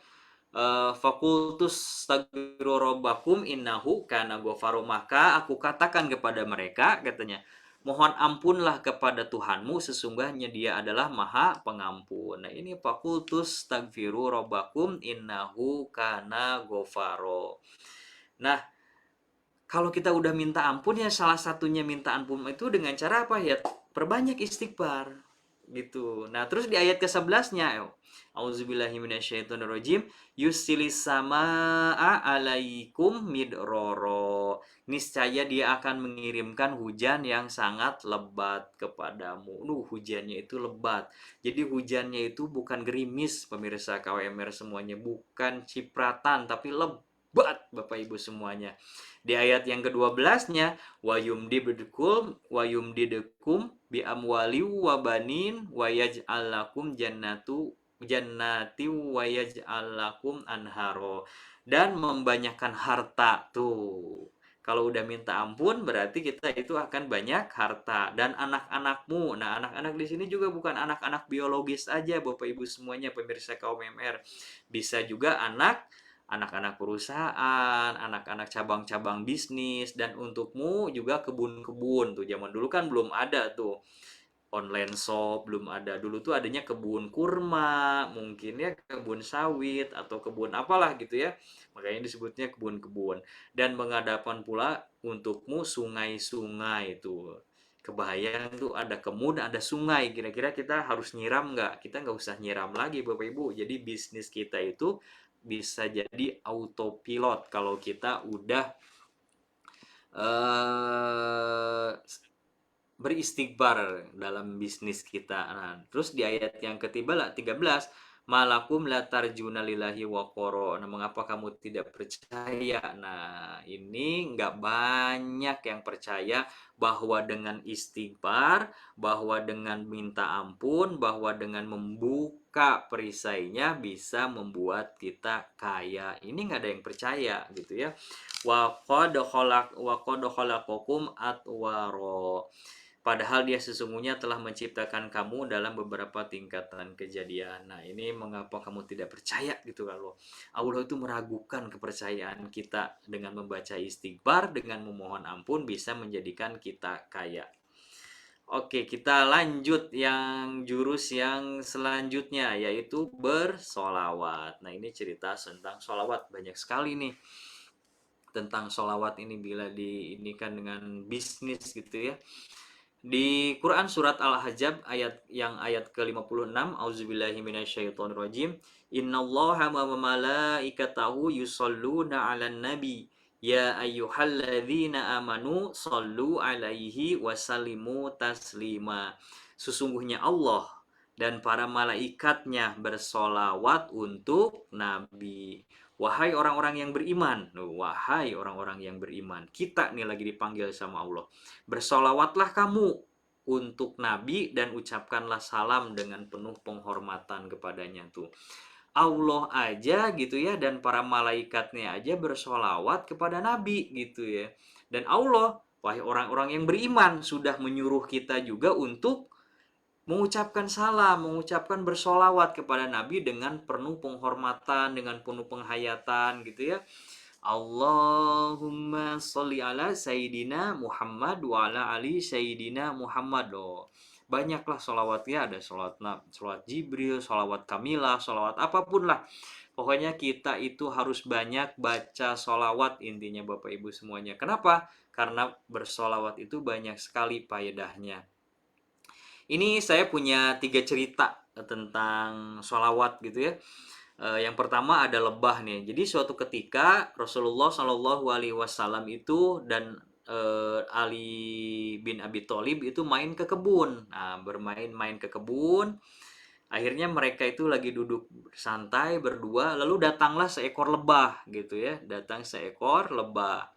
Fakultus tagiru robbakum innahu kana ghafaro, maka aku katakan kepada mereka, katanya, mohon ampunlah kepada Tuhanmu, sesungguhnya dia adalah maha pengampun. Nah, ini fakultus tagiru robbakum innahu kana ghafaro. Nah, kalau kita udah minta ampun, ya salah satunya minta ampun itu dengan cara apa ya? Perbanyak istighfar gitu. Nah, terus di ayat ke-11-nya, auzubillahi minasyaitonirrajim, yusilis samaa alaikum midroro, niscaya dia akan mengirimkan hujan yang sangat lebat kepadamu. Hujannya itu lebat. Jadi hujannya itu bukan gerimis, pemirsa KWMR semuanya, bukan cipratan, tapi lebat, Bapak Ibu semuanya. Di ayat yang ke-12-nya, wayumdidukum bi amwali wa banin wa yaj'al lakum jannati wa yaj'al lakum anharo, dan membanyakkan harta tuh. Kalau udah minta ampun berarti kita itu akan banyak harta dan anak-anakmu. Nah, anak-anak di sini juga bukan anak-anak biologis aja Bapak Ibu semuanya pemirsa kaum MR. Bisa juga anak-anak perusahaan, anak-anak cabang-cabang bisnis, dan untukmu juga kebun-kebun tuh. Zaman dulu kan belum ada tuh online shop, belum ada. Dulu tuh adanya kebun kurma, mungkin ya kebun sawit atau kebun apalah gitu ya. Makanya disebutnya kebun-kebun. Dan mengadakan pula untukmu sungai-sungai itu. Kebayang tuh ada kebun, ada sungai. Kira-kira kita harus nyiram nggak? Kita nggak usah nyiram lagi Bapak Ibu. Jadi bisnis kita itu bisa jadi autopilot kalau kita udah eh beristighfar dalam bisnis kita. Nah, terus di ayat yang ketiga lah 13, malakum la tarjuna lillahi waqara. Nah, mengapa kamu tidak percaya? Nah, ini nggak banyak yang percaya bahwa dengan istighfar, bahwa dengan minta ampun, bahwa dengan membuka perisainya bisa membuat kita kaya. Ini nggak ada yang percaya gitu ya. Wa qad khalaqakum atwaro. Padahal dia sesungguhnya telah menciptakan kamu dalam beberapa tingkatan kejadian. Nah, ini mengapa kamu tidak percaya gitu kalau Allah itu meragukan kepercayaan kita dengan membaca istighfar, dengan memohon ampun bisa menjadikan kita kaya. Oke, kita lanjut yang jurus yang selanjutnya yaitu bersolawat. Nah, ini cerita tentang solawat banyak sekali nih tentang solawat ini bila diinikan dengan bisnis gitu ya. Di Quran surat Al-Ahzab ayat ke-56, auzubillahi minasyaitonirrajim. Innallaha wa malaikatahu yusholluna 'alan nabi. Ya ayyuhalladzina amanu shollu 'alaihi wasallimu taslima. Sesungguhnya Allah dan para malaikatnya bersolawat untuk Nabi. Wahai orang-orang yang beriman, wahai orang-orang yang beriman, kita nih lagi dipanggil sama Allah. Bersolawatlah kamu untuk Nabi dan ucapkanlah salam dengan penuh penghormatan kepadanya tuh. Allah aja gitu ya dan para malaikatnya aja bersolawat kepada Nabi gitu ya. Dan Allah, wahai orang-orang yang beriman, sudah menyuruh kita juga untuk mengucapkan salam, mengucapkan bersolawat kepada Nabi dengan penuh penghormatan, dengan penuh penghayatan gitu ya. Allahumma sholli ala Sayyidina Muhammad wa ala ali Sayyidina Muhammad. Loh. Banyaklah sholawatnya, ada sholawat Jibril, sholawat Kamilah, sholawat apapun lah. Pokoknya kita itu harus banyak baca sholawat intinya Bapak Ibu semuanya. Kenapa? Karena bersolawat itu banyak sekali faedahnya. Ini saya punya 3 cerita tentang sholawat gitu ya. Yang pertama ada lebah nih. Jadi suatu ketika Rasulullah Shallallahu Alaihi Wasallam itu dan Ali bin Abi Thalib itu main ke kebun. Nah, main ke kebun. Akhirnya mereka itu lagi duduk santai berdua, lalu datanglah seekor lebah gitu ya. Datang seekor lebah.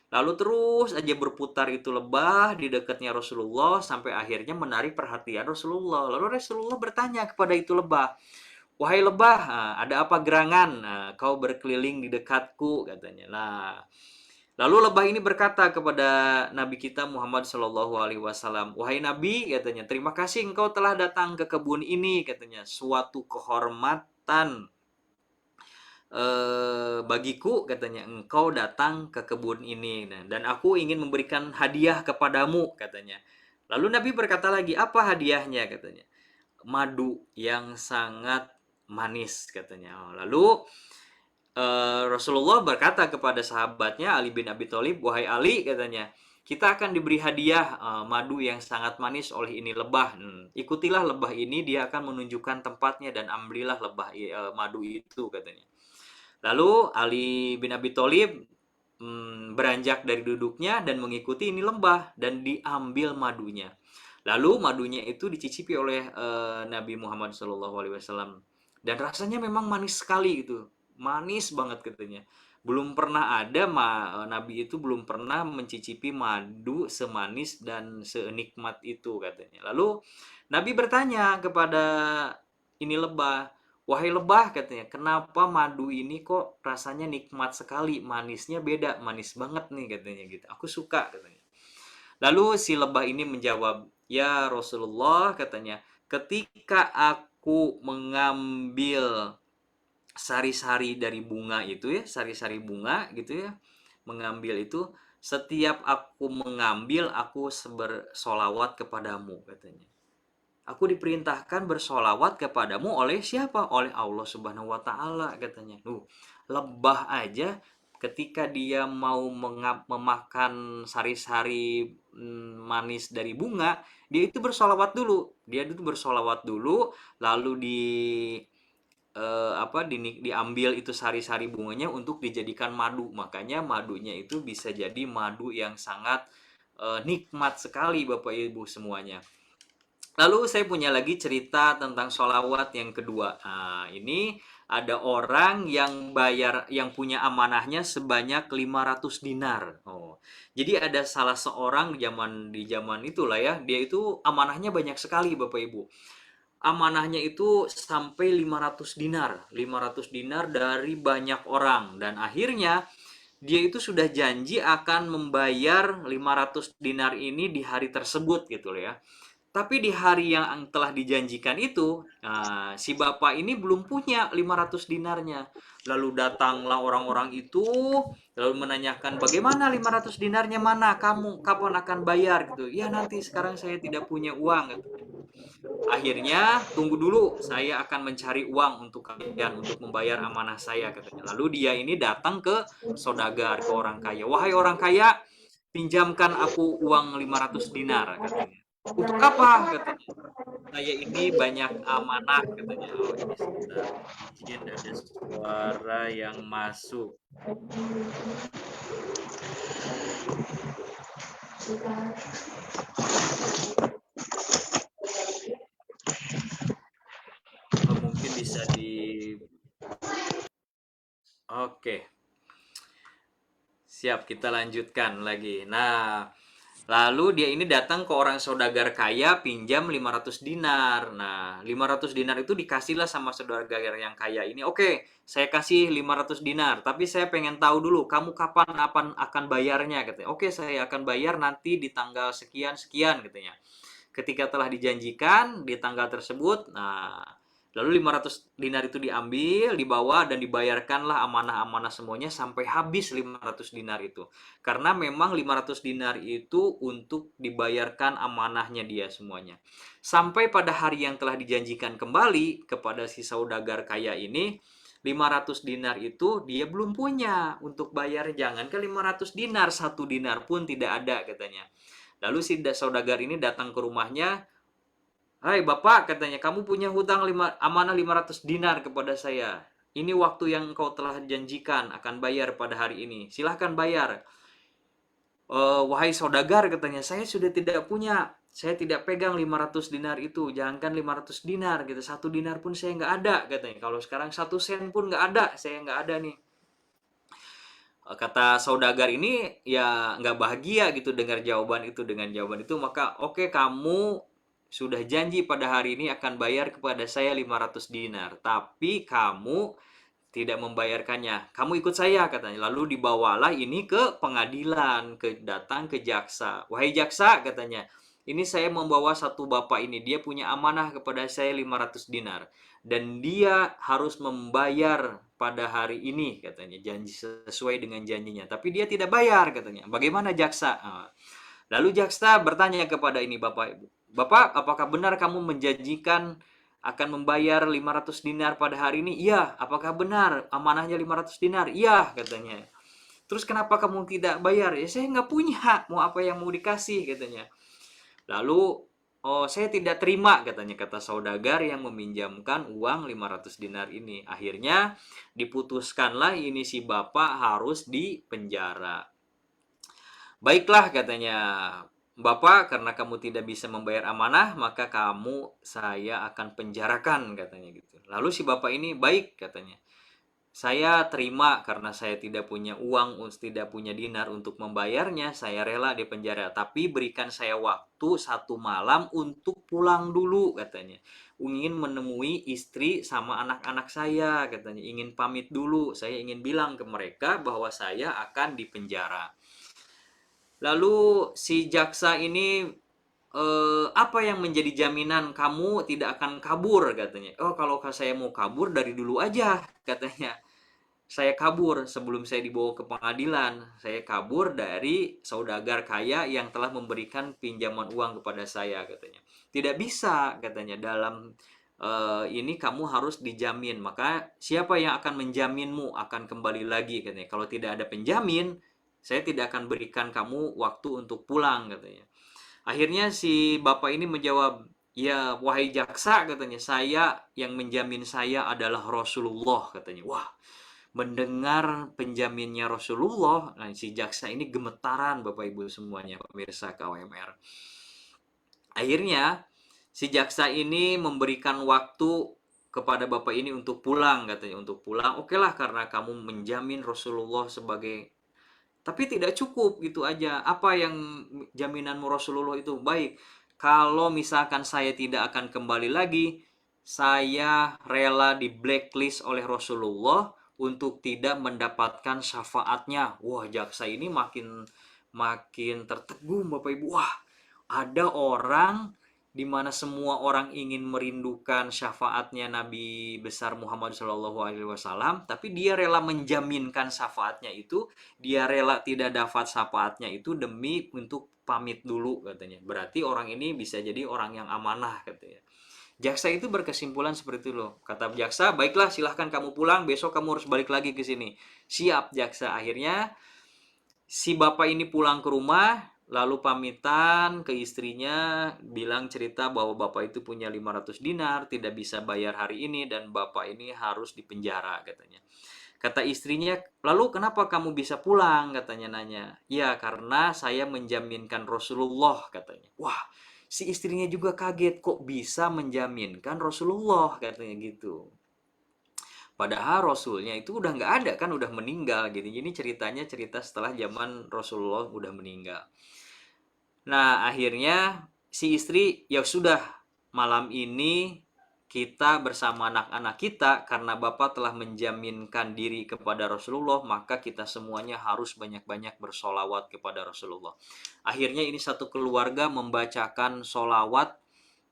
Lalu terus aja berputar itu lebah di dekatnya Rasulullah sampai akhirnya menarik perhatian Rasulullah. Lalu Rasulullah bertanya kepada itu lebah, "Wahai lebah, ada apa gerangan? Kau berkeliling di dekatku," katanya. Nah, lalu lebah ini berkata kepada Nabi kita Muhammad Shallallahu Alaihi Wasallam, "Wahai Nabi," katanya, "terima kasih engkau telah datang ke kebun ini," katanya, "suatu kehormatan bagiku," katanya, "engkau datang ke kebun ini, nah, dan aku ingin memberikan hadiah kepadamu," katanya. Lalu Nabi berkata lagi, "Apa hadiahnya?" katanya. "Madu yang sangat manis," katanya. Lalu Rasulullah berkata kepada sahabatnya Ali bin Abi Thalib, "Wahai Ali," katanya, "kita akan diberi hadiah madu yang sangat manis oleh ini lebah. Ikutilah lebah ini, dia akan menunjukkan tempatnya dan ambillah lebah madu itu," katanya. Lalu Ali bin Abi Thalib beranjak dari duduknya dan mengikuti ini lembah dan diambil madunya. Lalu madunya itu dicicipi oleh Nabi Muhammad SAW dan rasanya memang manis sekali gitu, manis banget katanya. Belum pernah ada Nabi itu belum pernah mencicipi madu semanis dan senikmat itu katanya. Lalu Nabi bertanya kepada ini lebah, "Wahai lebah," katanya, "kenapa madu ini kok rasanya nikmat sekali, manisnya beda, manis banget nih," katanya gitu. "Aku suka," katanya. Lalu si lebah ini menjawab, "Ya Rasulullah," katanya, "ketika aku mengambil sari-sari dari bunga itu ya, sari-sari bunga gitu ya, mengambil itu, setiap aku mengambil aku bersolawat kepadamu," katanya. "Aku diperintahkan bersolawat kepadamu oleh siapa? Oleh Allah Subhanahu wa Ta'ala," katanya. Lebah aja ketika dia mau memakan sari-sari manis dari bunga, dia itu bersolawat dulu. Dia itu bersolawat dulu, lalu diambil itu sari-sari bunganya untuk dijadikan madu. Makanya madunya itu bisa jadi madu yang sangat nikmat sekali Bapak Ibu semuanya. Lalu saya punya lagi cerita tentang sholawat yang kedua. Nah, ini ada orang yang yang punya amanahnya sebanyak 500 dinar. Jadi ada salah seorang di zaman itulah ya, dia itu amanahnya banyak sekali Bapak Ibu. Amanahnya itu sampai 500 dinar. 500 dinar dari banyak orang, dan akhirnya dia itu sudah janji akan membayar 500 dinar ini di hari tersebut gitu loh ya. Tapi di hari yang telah dijanjikan itu, si bapak ini belum punya 500 dinarnya. Lalu datanglah orang-orang itu, lalu menanyakan, "Bagaimana 500 dinarnya mana? Kamu kapan akan bayar?" gitu. "Ya nanti, sekarang saya tidak punya uang," gitu. Akhirnya, "Tunggu dulu, saya akan mencari uang untuk kalian untuk membayar amanah saya," katanya. Lalu dia ini datang ke saudagar, ke orang kaya. "Wahai orang kaya, pinjamkan aku uang 500 dinar," katanya. "Untuk apa?" katanya. "Saya ini banyak amanah," katanya. Oh, ini sebentar. Izin ada suara yang masuk. Mungkin bisa di... Oke. Siap, kita lanjutkan lagi. Nah, lalu dia ini datang ke orang saudagar kaya, pinjam 500 dinar. Nah, 500 dinar itu dikasihlah sama saudagar yang kaya ini. "Oke, saya kasih 500 dinar, tapi saya pengen tahu dulu, kamu kapan akan bayarnya," katanya. "Oke, saya akan bayar nanti di tanggal sekian-sekian," katanya. Ketika telah dijanjikan di tanggal tersebut, nah, lalu 500 dinar itu diambil, dibawa, dan dibayarkanlah amanah-amanah semuanya sampai habis 500 dinar itu. Karena memang 500 dinar itu untuk dibayarkan amanahnya dia semuanya. Sampai pada hari yang telah dijanjikan kembali kepada si saudagar kaya ini, 500 dinar itu dia belum punya untuk bayar. Jangankan 500 dinar, 1 dinar pun tidak ada katanya. Lalu si saudagar ini datang ke rumahnya. "Hai bapak," katanya, "kamu punya hutang amanah 500 dinar kepada saya. Ini waktu yang engkau telah janjikan akan bayar pada hari ini. Silahkan bayar." "Wahai saudagar," katanya, "saya sudah tidak punya. Saya tidak pegang 500 dinar itu. Jangankan 500 dinar gitu, 1 dinar pun saya nggak ada," katanya. "Kalau sekarang 1 sen pun nggak ada. Saya nggak ada nih." Kata saudagar ini ya nggak bahagia gitu dengar jawaban itu. Dengan jawaban itu maka, "Oke, kamu sudah janji pada hari ini akan bayar kepada saya 500 dinar, tapi kamu tidak membayarkannya. Kamu ikut saya," katanya. Lalu dibawalah ini ke pengadilan, datang ke jaksa. "Wahai jaksa," katanya, "ini saya membawa satu bapak ini, dia punya amanah kepada saya 500 dinar, dan dia harus membayar pada hari ini," katanya, "janji sesuai dengan janjinya. Tapi dia tidak bayar," katanya. "Bagaimana jaksa?" Lalu jaksa bertanya kepada ini bapak, "Bapak, apakah benar kamu menjanjikan akan membayar 500 dinar pada hari ini?" "Iya." "Apakah benar amanahnya 500 dinar?" "Iya," katanya. "Terus kenapa kamu tidak bayar?" "Ya saya nggak punya, mau apa yang mau dikasih," katanya. Lalu, "Oh, saya tidak terima," katanya, kata saudagar yang meminjamkan uang 500 dinar ini. Akhirnya diputuskanlah ini si bapak harus dipenjara. "Baiklah," katanya, "Bapak, karena kamu tidak bisa membayar amanah, maka saya akan penjarakan," katanya gitu. Lalu si bapak ini, "Baik," katanya, saya terima karena saya tidak punya uang, tidak punya dinar untuk membayarnya, saya rela di penjara. Tapi berikan saya waktu 1 malam untuk pulang dulu, katanya. Ingin menemui istri sama anak-anak saya, katanya. Ingin pamit dulu, saya ingin bilang ke mereka bahwa saya akan dipenjara. Lalu si jaksa ini, apa yang menjadi jaminan kamu tidak akan kabur, katanya. Oh, kalau saya mau kabur dari dulu aja, katanya. Saya kabur sebelum saya dibawa ke pengadilan. Saya kabur dari saudagar kaya yang telah memberikan pinjaman uang kepada saya, katanya. Tidak bisa, katanya, dalam ini kamu harus dijamin. Maka siapa yang akan menjaminmu akan kembali lagi, katanya. Kalau tidak ada penjamin, saya tidak akan berikan kamu waktu untuk pulang, katanya. Akhirnya si bapak ini menjawab, ya wahai jaksa, katanya, saya yang menjamin saya adalah Rasulullah, katanya. Wah, mendengar penjaminnya Rasulullah, nah si jaksa ini gemetaran, Bapak Ibu semuanya, pemirsa KWMR. Akhirnya si jaksa ini memberikan waktu kepada bapak ini untuk pulang, katanya, untuk pulang. Oke lah, karena kamu menjamin Rasulullah sebagai, tapi tidak cukup gitu aja. Apa yang jaminanmu Rasulullah itu? Baik, kalau misalkan saya tidak akan kembali lagi, saya rela di blacklist oleh Rasulullah untuk tidak mendapatkan syafaatnya. Wah, jaksa ini makin makin tertegun, Bapak Ibu. Wah, ada orang di mana semua orang ingin merindukan syafaatnya Nabi besar Muhammad SAW, tapi dia rela menjaminkan syafaatnya itu, dia rela tidak dapat syafaatnya itu demi untuk pamit dulu, katanya. Berarti orang ini bisa jadi orang yang amanah, katanya. Jaksa itu berkesimpulan seperti itu loh. Kata jaksa, baiklah silahkan kamu pulang, besok kamu harus balik lagi ke sini. Siap jaksa. Akhirnya si bapak ini pulang ke rumah, lalu pamitan ke istrinya, bilang cerita bahwa bapak itu punya 500 dinar, tidak bisa bayar hari ini, dan bapak ini harus dipenjara, katanya. Kata istrinya, lalu kenapa kamu bisa pulang, katanya, nanya. Ya, karena saya menjaminkan Rasulullah, katanya. Wah, si istrinya juga kaget, kok bisa menjaminkan Rasulullah, katanya gitu. Padahal Rasulnya itu udah nggak ada kan, udah meninggal gitu. Jadi ceritanya cerita setelah zaman Rasulullah udah meninggal. Nah, akhirnya si istri, ya sudah, malam ini kita bersama anak-anak kita, karena Bapak telah menjaminkan diri kepada Rasulullah, maka kita semuanya harus banyak-banyak bersolawat kepada Rasulullah. Akhirnya ini satu keluarga membacakan solawat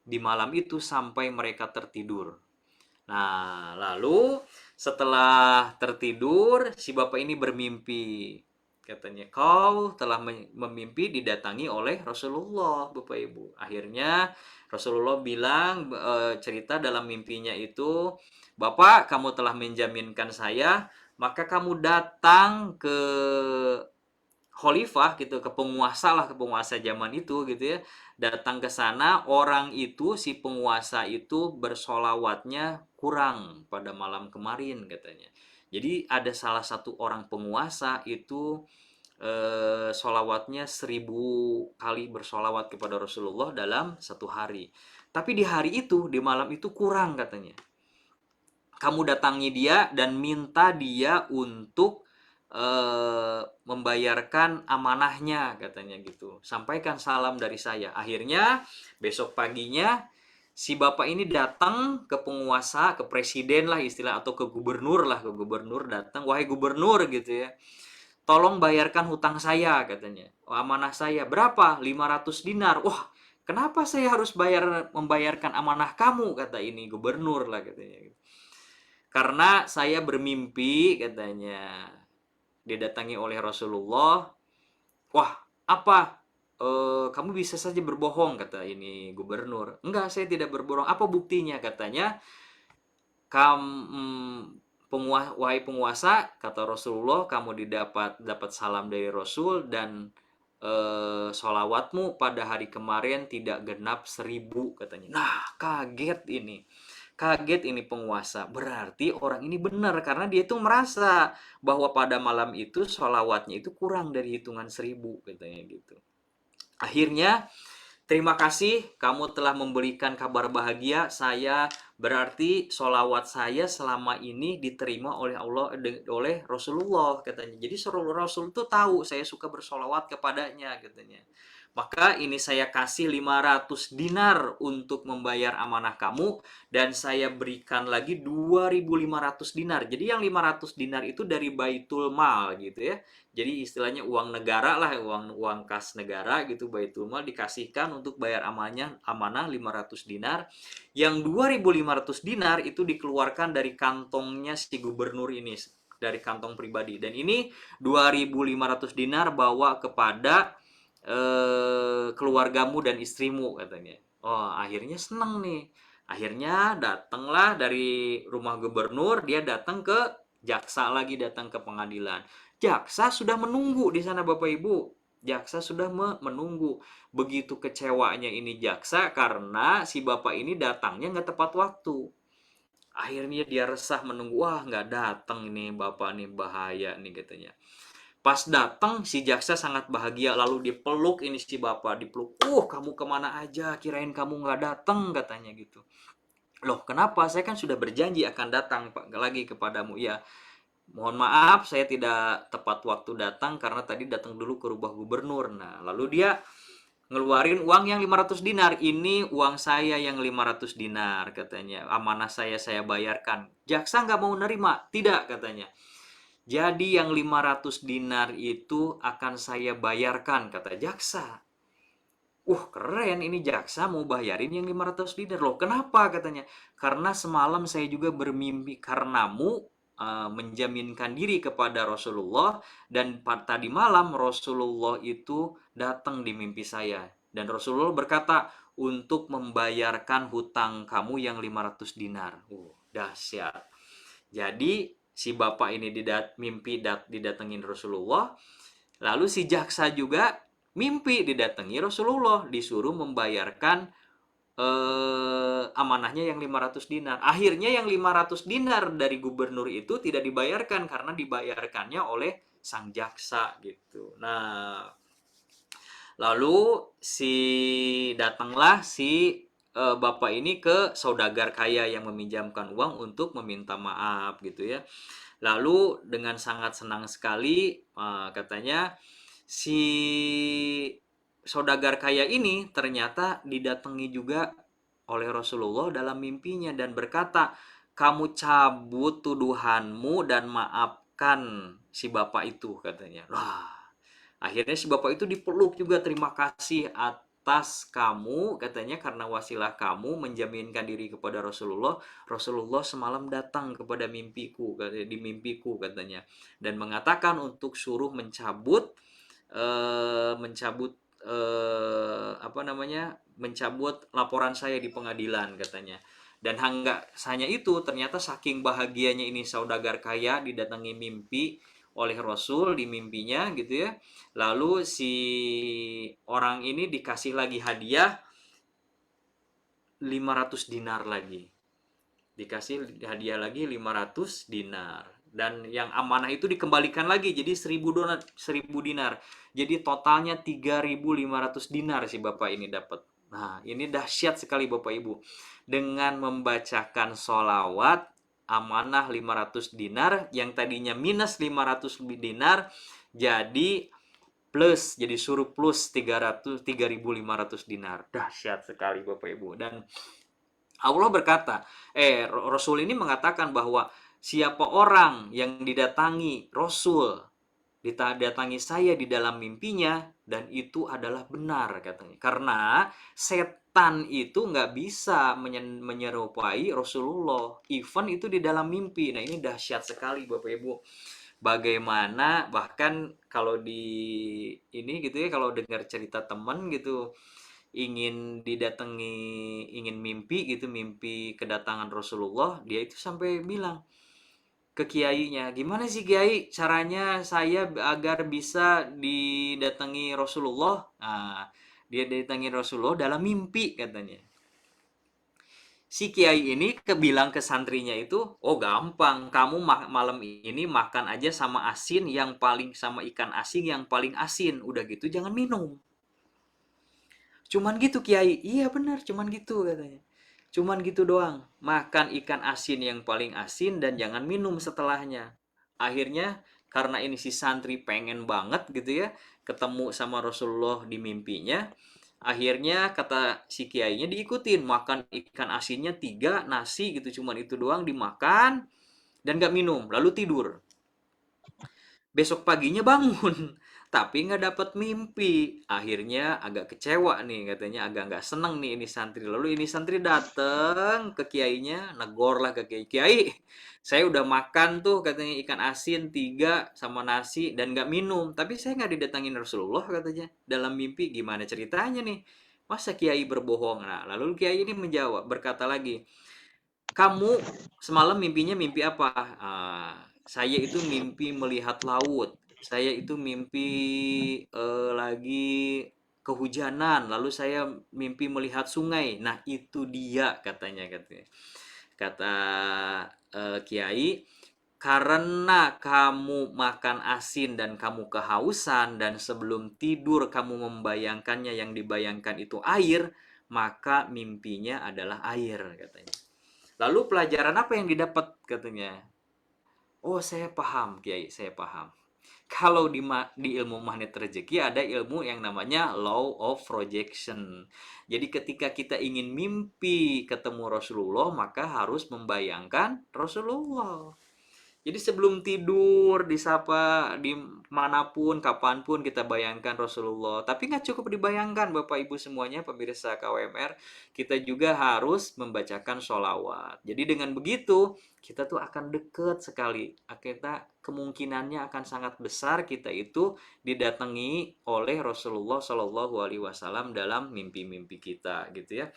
di malam itu sampai mereka tertidur. Nah, lalu setelah tertidur, si bapak ini bermimpi. Katanya, kau telah memimpi didatangi oleh Rasulullah, Bapak Ibu. Akhirnya Rasulullah bilang, cerita dalam mimpinya itu, Bapak, kamu telah menjaminkan saya, maka kamu datang ke khalifah gitu, ke penguasa lah, ke penguasa zaman itu gitu ya, datang ke sana. Orang itu, si penguasa itu bersolawatnya kurang pada malam kemarin, katanya. Jadi ada salah satu orang penguasa itu, solawatnya 1000 kali bersolawat kepada Rasulullah dalam satu hari, tapi di hari itu, di malam itu kurang, katanya. Kamu datangi dia dan minta dia untuk membayarkan amanahnya, katanya gitu. Sampaikan salam dari saya. Akhirnya besok paginya si bapak ini datang ke penguasa, ke presiden lah istilah, atau ke gubernur lah, ke gubernur datang, wahai gubernur gitu ya, tolong bayarkan hutang saya, katanya. Amanah saya berapa? 500 dinar. Wah, kenapa saya harus membayarkan amanah kamu, kata ini gubernur lah, katanya. Karena saya bermimpi, katanya, didatangi oleh Rasulullah. Wah, apa? Kamu bisa saja berbohong, kata ini gubernur. Enggak, saya tidak berbohong. Apa buktinya, katanya. Wahai penguasa, kata Rasulullah, kamu dapat salam dari Rasul, dan sholawatmu pada hari kemarin tidak genap 1000, katanya. Nah, kaget ini penguasa. Berarti orang ini benar, karena dia itu merasa bahwa pada malam itu sholawatnya itu kurang dari hitungan 1000, katanya gitu. Akhirnya, terima kasih kamu telah memberikan kabar bahagia. Saya Berarti sholawat saya selama ini diterima oleh Allah, oleh Rasulullah katanya. Jadi Rasul itu tahu saya suka bersolawat kepadanya katanya. Maka ini saya kasih 500 dinar untuk membayar amanah kamu, dan saya berikan lagi 2.500 dinar. Jadi yang 500 dinar itu dari Baitul Mal gitu ya. Jadi istilahnya uang negara lah, uang kas negara gitu, Baitul Mal dikasihkan untuk bayar amanah 500 dinar. Yang 2.500 dinar itu dikeluarkan dari kantongnya si gubernur ini, dari kantong pribadi. Dan ini 2.500 dinar bawa kepada keluargamu dan istrimu katanya. Oh, akhirnya seneng nih. Akhirnya datanglah dari rumah gubernur, dia datang ke jaksa lagi, datang ke pengadilan. Jaksa sudah menunggu di sana Bapak Ibu. Jaksa sudah menunggu. Begitu kecewanya ini jaksa karena si bapak ini datangnya nggak tepat waktu. Akhirnya dia resah menunggu, wah nggak datang ini bapak nih, bahaya nih katanya. Pas datang si jaksa sangat bahagia, lalu dipeluk ini si bapak, dipeluk. Kamu kemana aja, kirain kamu nggak datang katanya gitu. Loh kenapa, saya kan sudah berjanji akan datang Pak lagi kepadamu. Ya mohon maaf saya tidak tepat waktu datang karena tadi datang dulu ke rumah gubernur. Nah lalu dia ngeluarin uang yang 500 dinar. Ini uang saya yang 500 dinar katanya, amanah saya bayarkan. Jaksa nggak mau nerima, tidak katanya. Jadi yang 500 dinar itu akan saya bayarkan, kata jaksa. Keren, ini jaksa mau bayarin yang 500 dinar. Loh kenapa katanya? Karena semalam saya juga bermimpi karenamu, menjaminkan diri kepada Rasulullah, dan tadi malam Rasulullah itu datang di mimpi saya, dan Rasulullah berkata untuk membayarkan hutang kamu yang 500 dinar. Dahsyat. Jadi si bapak ini didatengin Rasulullah, lalu si jaksa juga mimpi didatangi Rasulullah, disuruh membayarkan amanahnya yang 500 dinar. Akhirnya yang 500 dinar dari gubernur itu tidak dibayarkan karena dibayarkannya oleh sang jaksa gitu. Nah, lalu datanglah si bapak ini ke saudagar kaya yang meminjamkan uang untuk meminta maaf gitu ya. Lalu dengan sangat senang sekali katanya si saudagar kaya ini ternyata didatangi juga oleh Rasulullah dalam mimpinya dan berkata, kamu cabut tuduhanmu dan maafkan si bapak itu katanya. Wah, akhirnya si bapak itu dipeluk juga, terima kasih atas kamu katanya, karena wasilah kamu menjaminkan diri kepada Rasulullah. Rasulullah semalam datang kepada mimpiku, di mimpiku katanya, dan mengatakan untuk suruh mencabut mencabut laporan saya di pengadilan katanya. Dan enggak hanya itu, ternyata saking bahagianya ini saudagar kaya didatangi mimpi oleh Rasul di mimpinya gitu ya. Lalu si orang ini dikasih lagi hadiah 500 dinar lagi. Dikasih hadiah lagi 500 dinar. Dan yang amanah itu dikembalikan lagi jadi 1000 dinar. Jadi totalnya 3.500 dinar si bapak ini dapat. Nah, ini dahsyat sekali Bapak Ibu. Dengan membacakan sholawat, amanah 500 dinar, yang tadinya minus 500 dinar, jadi plus, jadi suruh plus 3.500 dinar. Dahsyat sekali Bapak Ibu. Dan Allah berkata, Rasul ini mengatakan bahwa siapa orang yang didatangi Rasul, didatangi saya di dalam mimpinya, dan itu adalah benar katanya. Karena setan itu nggak bisa menyerupai Rasulullah, even itu di dalam mimpi. Nah ini dahsyat sekali Bapak Ibu. Bagaimana bahkan kalau di ini gitu ya, kalau dengar cerita teman gitu, ingin mimpi gitu, mimpi kedatangan Rasulullah, dia itu sampai bilang ke kiainya, gimana sih kiai caranya saya agar bisa didatangi Rasulullah. Nah, dia didatangi Rasulullah dalam mimpi katanya. Si kiai ini bilang ke santrinya itu, gampang, kamu malam ini makan aja sama ikan asin yang paling asin, udah gitu jangan minum. Cuman gitu kiai. Iya benar, cuman gitu katanya. Cuman gitu doang. Makan ikan asin yang paling asin dan jangan minum setelahnya. Akhirnya karena ini si santri pengen banget gitu ya, ketemu sama Rasulullah di mimpinya. Akhirnya kata si kiainya diikutin, makan ikan asinnya 3, nasi gitu, cuman itu doang dimakan dan gak minum, lalu tidur. Besok paginya bangun, tapi nggak dapat mimpi. Akhirnya agak kecewa nih, katanya agak nggak seneng nih ini santri. Lalu ini santri dateng ke kiainya, negor lah ke kiai. Kiai, saya udah makan tuh katanya ikan asin 3 sama nasi dan nggak minum. Tapi saya nggak didatangin Rasulullah katanya. Dalam mimpi gimana ceritanya nih? Masa kiai berbohong? Nah, lalu kiai ini menjawab, berkata lagi, kamu semalam mimpinya mimpi apa? Saya itu mimpi melihat laut. Saya itu mimpi lagi kehujanan. Lalu saya mimpi melihat sungai. Nah itu dia katanya. Kata Kiai, karena kamu makan asin dan kamu kehausan dan sebelum tidur kamu membayangkannya, yang dibayangkan itu air, maka mimpinya adalah air katanya. Lalu pelajaran apa yang didapat katanya? Oh, saya paham, Kiai, saya paham. Kalau di ilmu magnet rezeki ada ilmu yang namanya law of projection. Jadi ketika kita ingin mimpi ketemu Rasulullah, maka harus membayangkan Rasulullah. Jadi sebelum tidur, disapa, di manapun, kapanpun kita bayangkan Rasulullah. Tapi nggak cukup dibayangkan Bapak Ibu semuanya, pemirsa KWMR. Kita juga harus membacakan sholawat. Jadi dengan begitu, kita tuh akan deket sekali. Kita kemungkinannya akan sangat besar kita itu didatangi oleh Rasulullah Shallallahu Alaihi Wasallam dalam mimpi-mimpi kita, gitu ya.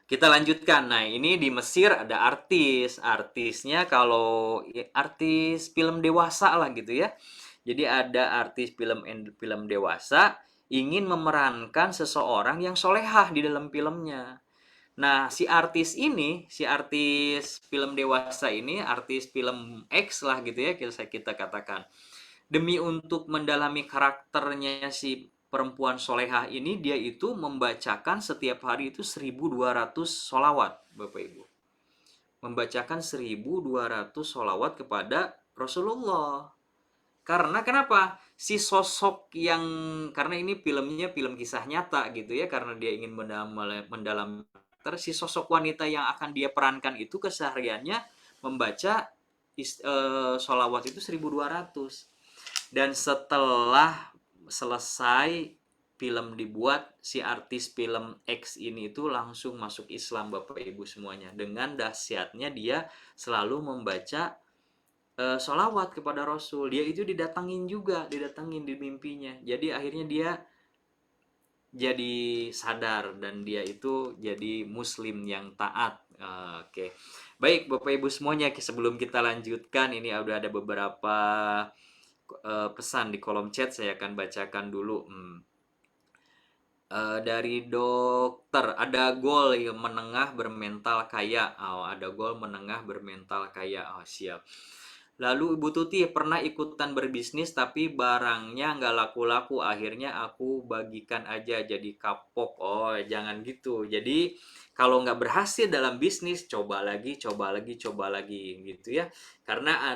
Kita lanjutkan. Nah, ini di Mesir ada artis. Artisnya kalau artis film dewasa lah gitu ya. Jadi ada artis film dewasa ingin memerankan seseorang yang solehah di dalam filmnya. Nah, si artis film dewasa ini, artis film X lah gitu ya, kita katakan. Demi untuk mendalami karakternya si perempuan solehah ini, dia itu membacakan setiap hari itu 1.200 solawat, Bapak Ibu. Membacakan 1.200 solawat kepada Rasulullah. Karena kenapa? Si sosok yang, karena ini filmnya film kisah nyata gitu ya, karena dia ingin mendalam si sosok wanita yang akan dia perankan itu kesehariannya membaca solawat itu 1.200. Dan setelah selesai film dibuat, si artis film X ini itu langsung masuk Islam Bapak Ibu semuanya. Dengan dahsyatnya dia selalu membaca sholawat kepada Rasul. Dia itu didatangin di mimpinya. Jadi akhirnya dia jadi sadar dan dia itu jadi muslim yang taat. Oke. Baik Bapak Ibu semuanya, sebelum kita lanjutkan, ini udah ada beberapa pesan di kolom chat, saya akan bacakan dulu. Dari dokter, ada goal yang menengah bermental kaya. Ada goal menengah bermental kaya. Siap. Lalu Ibu Tuti, pernah ikutan berbisnis tapi barangnya nggak laku-laku, akhirnya aku bagikan aja jadi kapok. Oh, jangan gitu. Jadi kalau nggak berhasil dalam bisnis, coba lagi gitu ya. Karena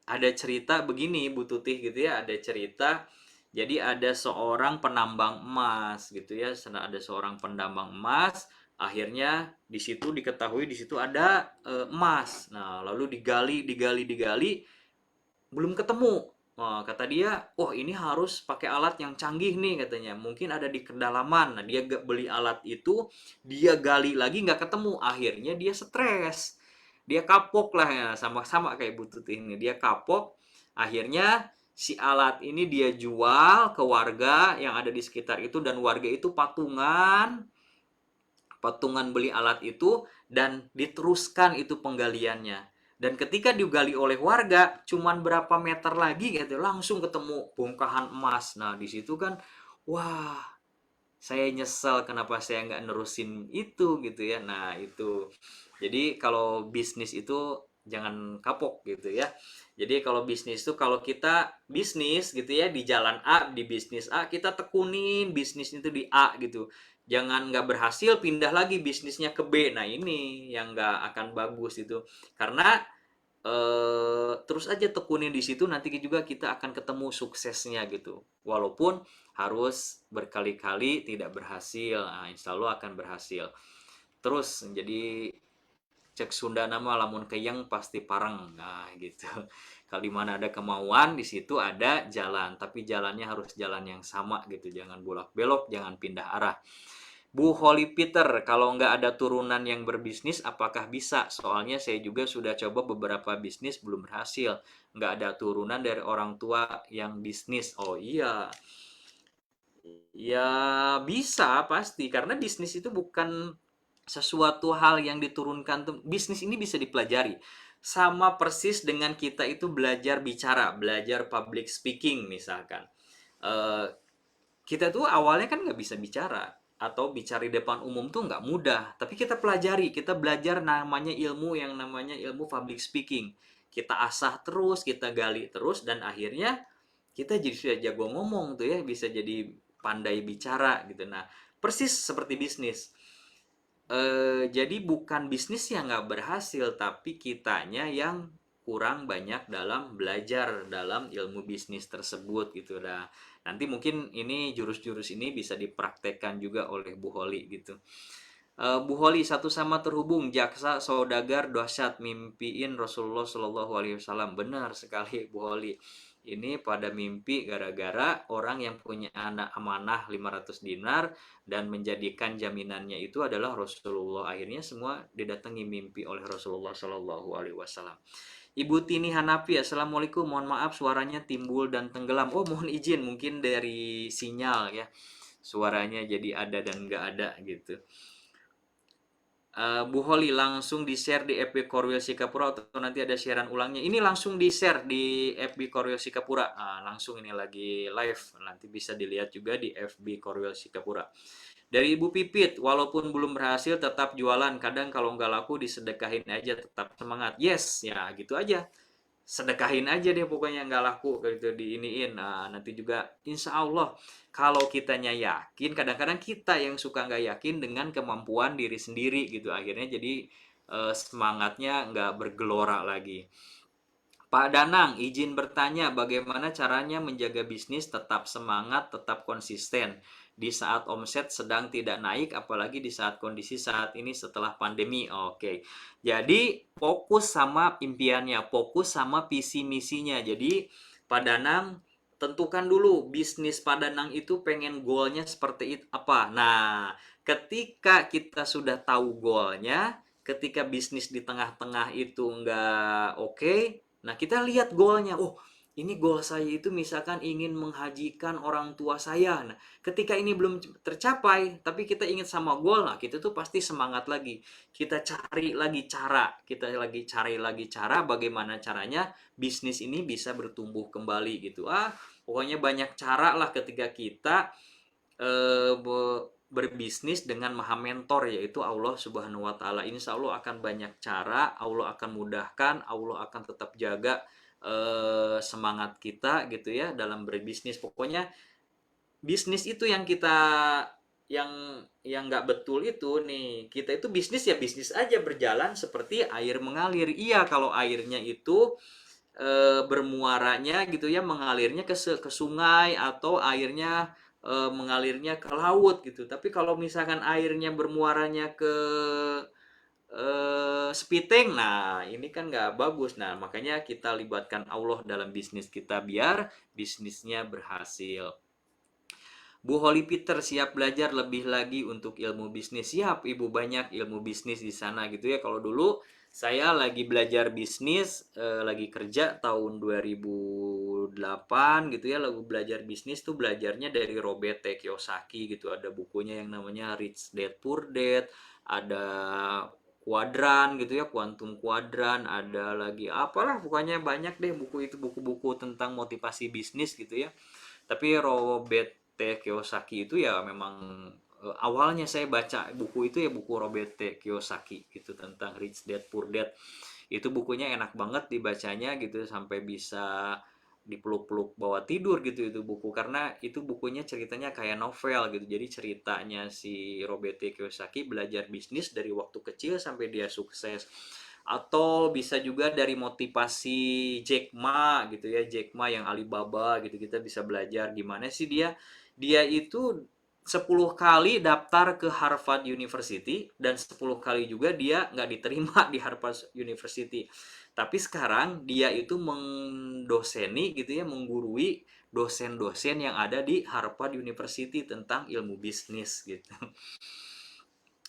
ada cerita begini Bu Tuti gitu ya, ada cerita. Jadi ada seorang penambang emas gitu ya, ada seorang penambang emas, akhirnya di situ diketahui di situ ada emas. Nah, lalu digali, belum ketemu. Kata dia, oh ini harus pakai alat yang canggih nih katanya. Mungkin ada di kedalaman. Nah, dia beli alat itu, dia gali lagi nggak ketemu. Akhirnya dia stres. Dia kapok lah ya, sama-sama kayak butut ini. Dia kapok. Akhirnya si alat ini dia jual ke warga yang ada di sekitar itu, dan warga itu patungan beli alat itu dan diteruskan itu penggaliannya. Dan ketika digali oleh warga, cuman berapa meter lagi gitu langsung ketemu bongkahan emas. Nah, di situ kan wah, saya nyesel kenapa saya nggak nerusin itu gitu ya. Nah, itu. Jadi kalau bisnis itu jangan kapok gitu ya. Jadi kalau bisnis itu, kalau kita bisnis gitu ya di jalan A, di bisnis A, kita tekunin bisnis itu di A gitu. Jangan nggak berhasil pindah lagi bisnisnya ke B. Nah ini yang nggak akan bagus itu. Karena terus aja tekunin di situ, nanti juga kita akan ketemu suksesnya gitu. Walaupun harus berkali-kali tidak berhasil, nah, insya Allah akan berhasil. Terus jadi cek Sunda nama lamun keyang pasti parang, nah gitu. Kalau di mana ada kemauan di situ ada jalan, tapi jalannya harus jalan yang sama gitu, jangan bolak belok, jangan pindah arah. Bu Holly Peter, kalau nggak ada turunan yang berbisnis, apakah bisa? Soalnya saya juga sudah coba beberapa bisnis belum berhasil. Nggak ada turunan dari orang tua yang bisnis. Oh iya, ya bisa pasti. Karena bisnis itu bukan sesuatu hal yang diturunkan. Bisnis ini bisa dipelajari. Sama persis dengan kita itu belajar bicara, belajar public speaking misalkan. Eh, kita tuh awalnya kan nggak bisa bicara, atau bicara di depan umum tuh nggak mudah, tapi kita pelajari, kita belajar namanya ilmu yang namanya ilmu public speaking, kita asah terus, kita gali terus, dan akhirnya kita jadi sudah jago ngomong tuh ya, bisa jadi pandai bicara gitu. Nah persis seperti bisnis. Jadi bukan bisnis yang nggak berhasil, tapi kitanya yang kurang banyak dalam belajar dalam ilmu bisnis tersebut gitu. Nah, nanti mungkin ini jurus-jurus ini bisa dipraktekkan juga oleh Bu Holi gitu. Bu Holi, satu sama terhubung, jaksa saudagar dahsyat mimpiin Rasulullah Shallallahu Alaihi Wasallam. Benar sekali Bu Holi. Ini pada mimpi gara-gara orang yang punya anak amanah 500 dinar dan menjadikan jaminannya itu adalah Rasulullah. Akhirnya semua didatangi mimpi oleh Rasulullah Shallallahu Alaihi Wasallam. Ibu Tini Hanafi, Assalamualaikum. Mohon maaf suaranya timbul dan tenggelam. Oh, mohon izin, mungkin dari sinyal ya. Suaranya jadi ada dan nggak ada gitu. Bu Holly, langsung di-share di FB Korwil Sikapura atau nanti ada siaran ulangnya? Ini langsung di-share di FB Korwil Sikapura. Langsung ini lagi live. Nanti bisa dilihat juga di FB Korwil Sikapura. Dari Ibu Pipit, walaupun belum berhasil tetap jualan. Kadang kalau nggak laku disedekahin aja, tetap semangat. Yes, ya gitu aja. Sedekahin aja deh pokoknya, nggak laku gitu diiniin. Nah, nanti juga insya Allah kalau kitanya yakin, kadang-kadang kita yang suka nggak yakin dengan kemampuan diri sendiri gitu, akhirnya jadi semangatnya nggak bergelora lagi. Pak Danang, izin bertanya bagaimana caranya menjaga bisnis tetap semangat, tetap konsisten di saat omset sedang tidak naik, apalagi di saat kondisi saat ini setelah pandemi. Oke, jadi fokus sama impiannya, fokus sama visi misinya. Jadi Pak Danang, tentukan dulu bisnis Pak Danang itu pengen goalnya seperti itu apa. Nah, ketika kita sudah tahu goalnya, ketika bisnis di tengah-tengah itu nggak oke, nah, kita lihat goalnya. Oh, ini goal saya itu misalkan ingin menghajikan orang tua saya. Nah, ketika ini belum tercapai, tapi kita ingat sama goal, nah kita tuh pasti semangat lagi. Kita cari lagi cara, bagaimana caranya bisnis ini bisa bertumbuh kembali gitu. Pokoknya banyak cara lah ketika kita eh, berbisnis dengan maha mentor, yaitu Allah Subhanahu wa taala. Insya Allah akan banyak cara, Allah akan mudahkan, Allah akan tetap jaga semangat kita gitu ya dalam berbisnis. Pokoknya bisnis itu yang kita yang nggak betul itu nih, kita itu bisnis ya bisnis aja berjalan seperti air mengalir. Iya, kalau airnya itu bermuaranya gitu ya, mengalirnya ke sungai, atau airnya mengalirnya ke laut gitu. Tapi kalau misalkan airnya bermuaranya ke Spitting, nah ini kan nggak bagus. Nah makanya kita libatkan Allah dalam bisnis kita biar bisnisnya berhasil. Bu Holly Peter, siap belajar lebih lagi untuk ilmu bisnis. Siap Ibu, banyak ilmu bisnis di sana gitu ya. Kalau dulu saya lagi belajar bisnis, lagi kerja tahun 2008 gitu ya, lagu belajar bisnis tuh belajarnya dari Robert T. Kiyosaki gitu. Ada bukunya yang namanya Rich Dad Poor Dad, ada kuadran gitu ya, kuantum kuadran, ada lagi apalah, pokoknya banyak deh buku itu, buku-buku tentang motivasi bisnis gitu ya. Tapi Robert T. Kiyosaki itu ya memang awalnya saya baca buku itu ya buku Robert T. Kiyosaki gitu tentang Rich Dad Poor Dad. Itu bukunya enak banget dibacanya gitu, sampai bisa dipeluk-peluk bawa tidur gitu itu buku, karena itu bukunya ceritanya kayak novel gitu. Jadi ceritanya si Robert T. Kiyosaki belajar bisnis dari waktu kecil sampai dia sukses. Atau bisa juga dari motivasi Jack Ma gitu ya, Jack Ma yang Alibaba gitu, kita bisa belajar gimana sih dia itu 10 kali daftar ke Harvard University dan 10 kali juga dia nggak diterima di Harvard University. Tapi sekarang dia itu mendoseni gitu ya, menggurui dosen-dosen yang ada di Harvard University tentang ilmu bisnis gitu.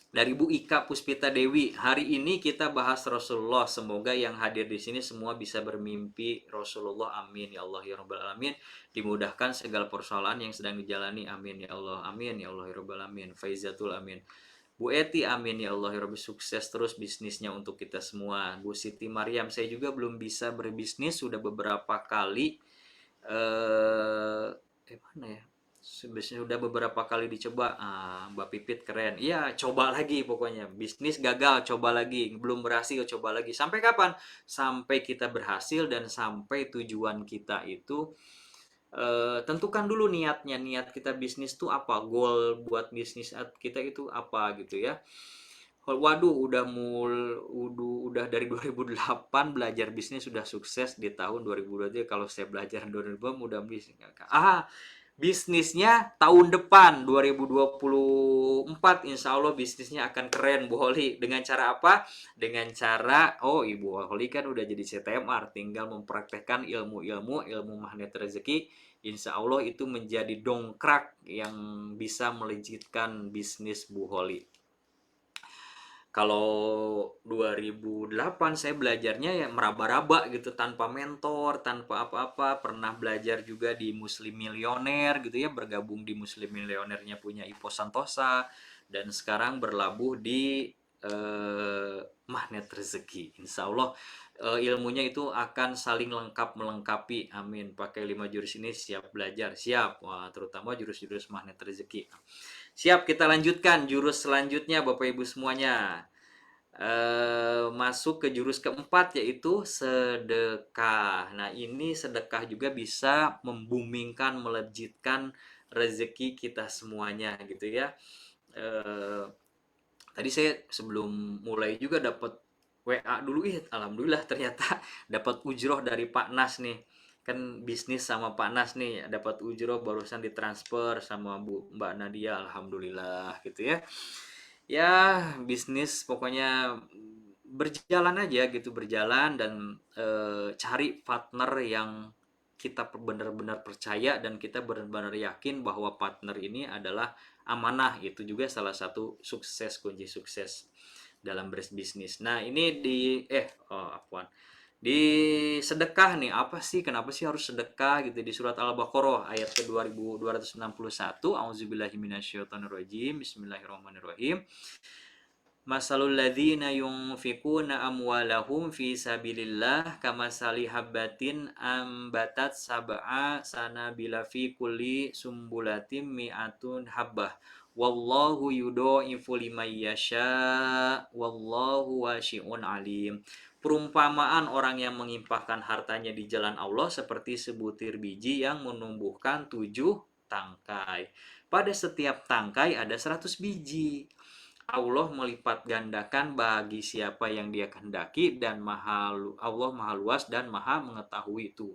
Dari Bu Ika Puspita Dewi, hari ini kita bahas Rasulullah. Semoga yang hadir di sini semua bisa bermimpi Rasulullah. Amin ya Allah ya Rabbal Alamin. Dimudahkan segala persoalan yang sedang dijalani. Amin ya Allah. Amin ya Allah ya Rabbal Alamin. Faizatul amin. Bu Eti, amin ya Allah ya Rabbi, sukses terus bisnisnya untuk kita semua. Bu Siti Mariam, saya juga belum bisa berbisnis, sudah beberapa kali mana ya? Sudah beberapa kali dicoba. Mbak Pipit keren. Iya, coba lagi pokoknya. Bisnis gagal, coba lagi. Belum berhasil, coba lagi. Sampai kapan? Sampai kita berhasil dan sampai tujuan kita itu. Tentukan dulu niatnya. Niat kita bisnis tuh apa? Goal buat bisnis kita itu apa gitu ya. Waduh, udah dari 2008 belajar bisnis, sudah sukses di tahun 2023. Kalau saya belajar 2020 mudah bisnis. Bisnisnya tahun depan 2024 insya Allah bisnisnya akan keren Bu Holi. Dengan cara apa? Dengan cara Ibu Holi kan udah jadi CTMR, tinggal mempraktekkan ilmu magnet rezeki. Insya Allah itu menjadi dongkrak yang bisa melejitkan bisnis Bu Holi. Kalau 2008 saya belajarnya ya meraba-raba gitu, tanpa mentor, tanpa apa-apa. Pernah belajar juga di Muslim Milioner gitu ya, bergabung di Muslim Milionernya punya Ipo Santosa, dan sekarang berlabuh di Magnet Rezeki. Insya Allah ilmunya itu akan saling lengkap melengkapi. Amin. Pakai 5 jurus ini siap belajar, siap. Wah, terutama jurus-jurus Magnet Rezeki. Siap, kita lanjutkan jurus selanjutnya Bapak Ibu semuanya. Masuk ke jurus keempat, yaitu sedekah. Nah, ini sedekah juga bisa membumingkan, melejitkan rezeki kita semuanya gitu ya. Tadi saya sebelum mulai juga dapat WA dulu, alhamdulillah ternyata dapat ujroh dari Pak Nas nih. Kan bisnis sama Pak Nas nih, dapat ujroh barusan ditransfer sama Mbak Nadia, alhamdulillah gitu ya. Ya, bisnis pokoknya berjalan aja gitu, berjalan, dan cari partner yang kita benar-benar percaya dan kita benar-benar yakin bahwa partner ini adalah amanah. Itu juga salah satu kunci sukses dalam berbisnis. Nah, ini di sedekah nih, apa sih, kenapa sih harus sedekah gitu? Di surat Al-Baqarah ayat ke 2261, auzubillahi minasyaitonirrajim, bismillahirrahmanirrahim. Masalul ladzina yunfikuna amwalahum fi sabilillah kamasali habbatin ambatat sab'a sanabila fi kulli sumbulatin mi'atun habbah wallahu yudha'ifu liman yasha wallahu wasi'un alim. Perumpamaan orang yang mengimpahkan hartanya di jalan Allah seperti sebutir biji yang menumbuhkan 7 tangkai. Pada setiap tangkai ada 100 biji. Allah melipat gandakan bagi siapa yang dia kehendaki, dan Allah maha luas dan maha mengetahui itu.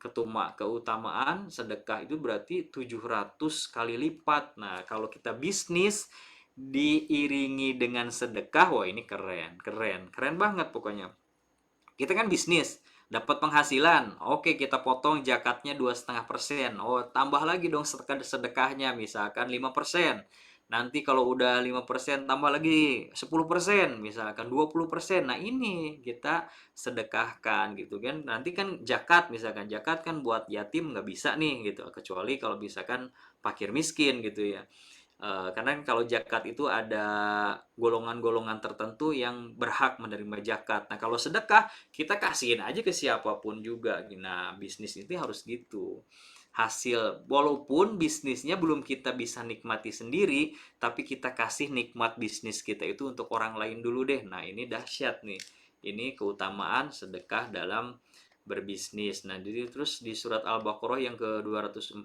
Keutamaan sedekah itu berarti 700 kali lipat. Nah, kalau kita bisnis diiringi dengan sedekah, wah ini keren banget pokoknya. Kita kan bisnis, dapat penghasilan, oke, kita potong zakatnya 2,5%. Tambah lagi dong sedekahnya, misalkan 5%. Nanti kalau udah 5% tambah lagi 10%, misalkan 20%. Nah, ini kita sedekahkan gitu kan. Nanti kan zakat, misalkan zakat kan buat yatim nggak bisa nih gitu, kecuali kalau misalkan fakir miskin gitu ya. Karena kalau zakat itu ada golongan-golongan tertentu yang berhak menerima zakat. Nah, kalau sedekah kita kasihin aja ke siapapun juga. Nah, bisnis itu harus gitu. Hasil, walaupun bisnisnya belum kita bisa nikmati sendiri, tapi kita kasih nikmat bisnis kita itu untuk orang lain dulu deh. Nah, ini dahsyat nih. Ini keutamaan sedekah dalam berbisnis. Nah, jadi terus di surat Al-Baqarah yang ke-214,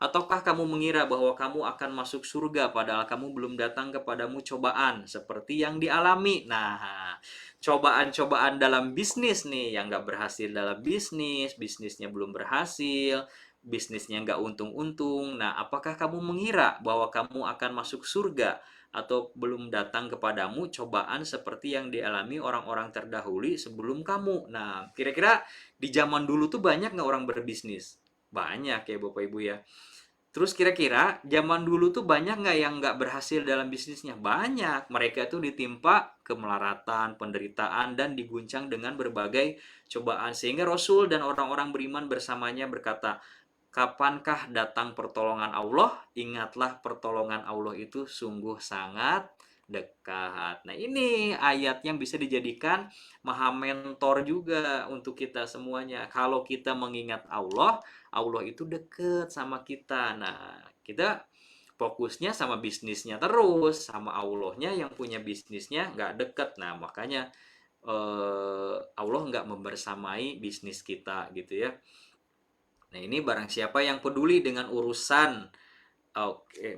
ataukah kamu mengira bahwa kamu akan masuk surga padahal kamu belum datang kepadamu cobaan seperti yang dialami. Nah, cobaan-cobaan dalam bisnis nih, yang nggak berhasil dalam bisnis, bisnisnya belum berhasil, bisnisnya nggak untung-untung. Nah, apakah kamu mengira bahwa kamu akan masuk surga atau belum datang kepadamu cobaan seperti yang dialami orang-orang terdahulu sebelum kamu? Nah, kira-kira di zaman dulu tuh banyak nggak orang berbisnis? Banyak ya Bapak Ibu ya. Terus kira-kira zaman dulu tuh banyak nggak yang nggak berhasil dalam bisnisnya? Banyak. Mereka tuh ditimpa kemelaratan, penderitaan, dan diguncang dengan berbagai cobaan. Sehingga Rasul dan orang-orang beriman bersamanya berkata, kapankah datang pertolongan Allah? Ingatlah pertolongan Allah itu sungguh sangat dekat. Nah, ini ayat yang bisa dijadikan maha mentor juga untuk kita semuanya. Kalau kita mengingat Allah, Allah itu deket sama kita. Nah, kita fokusnya sama bisnisnya terus, sama Allahnya yang punya bisnisnya nggak deket. Nah, makanya Allah nggak membersamai bisnis kita gitu ya. Nah, ini barang siapa yang peduli dengan urusan, oke,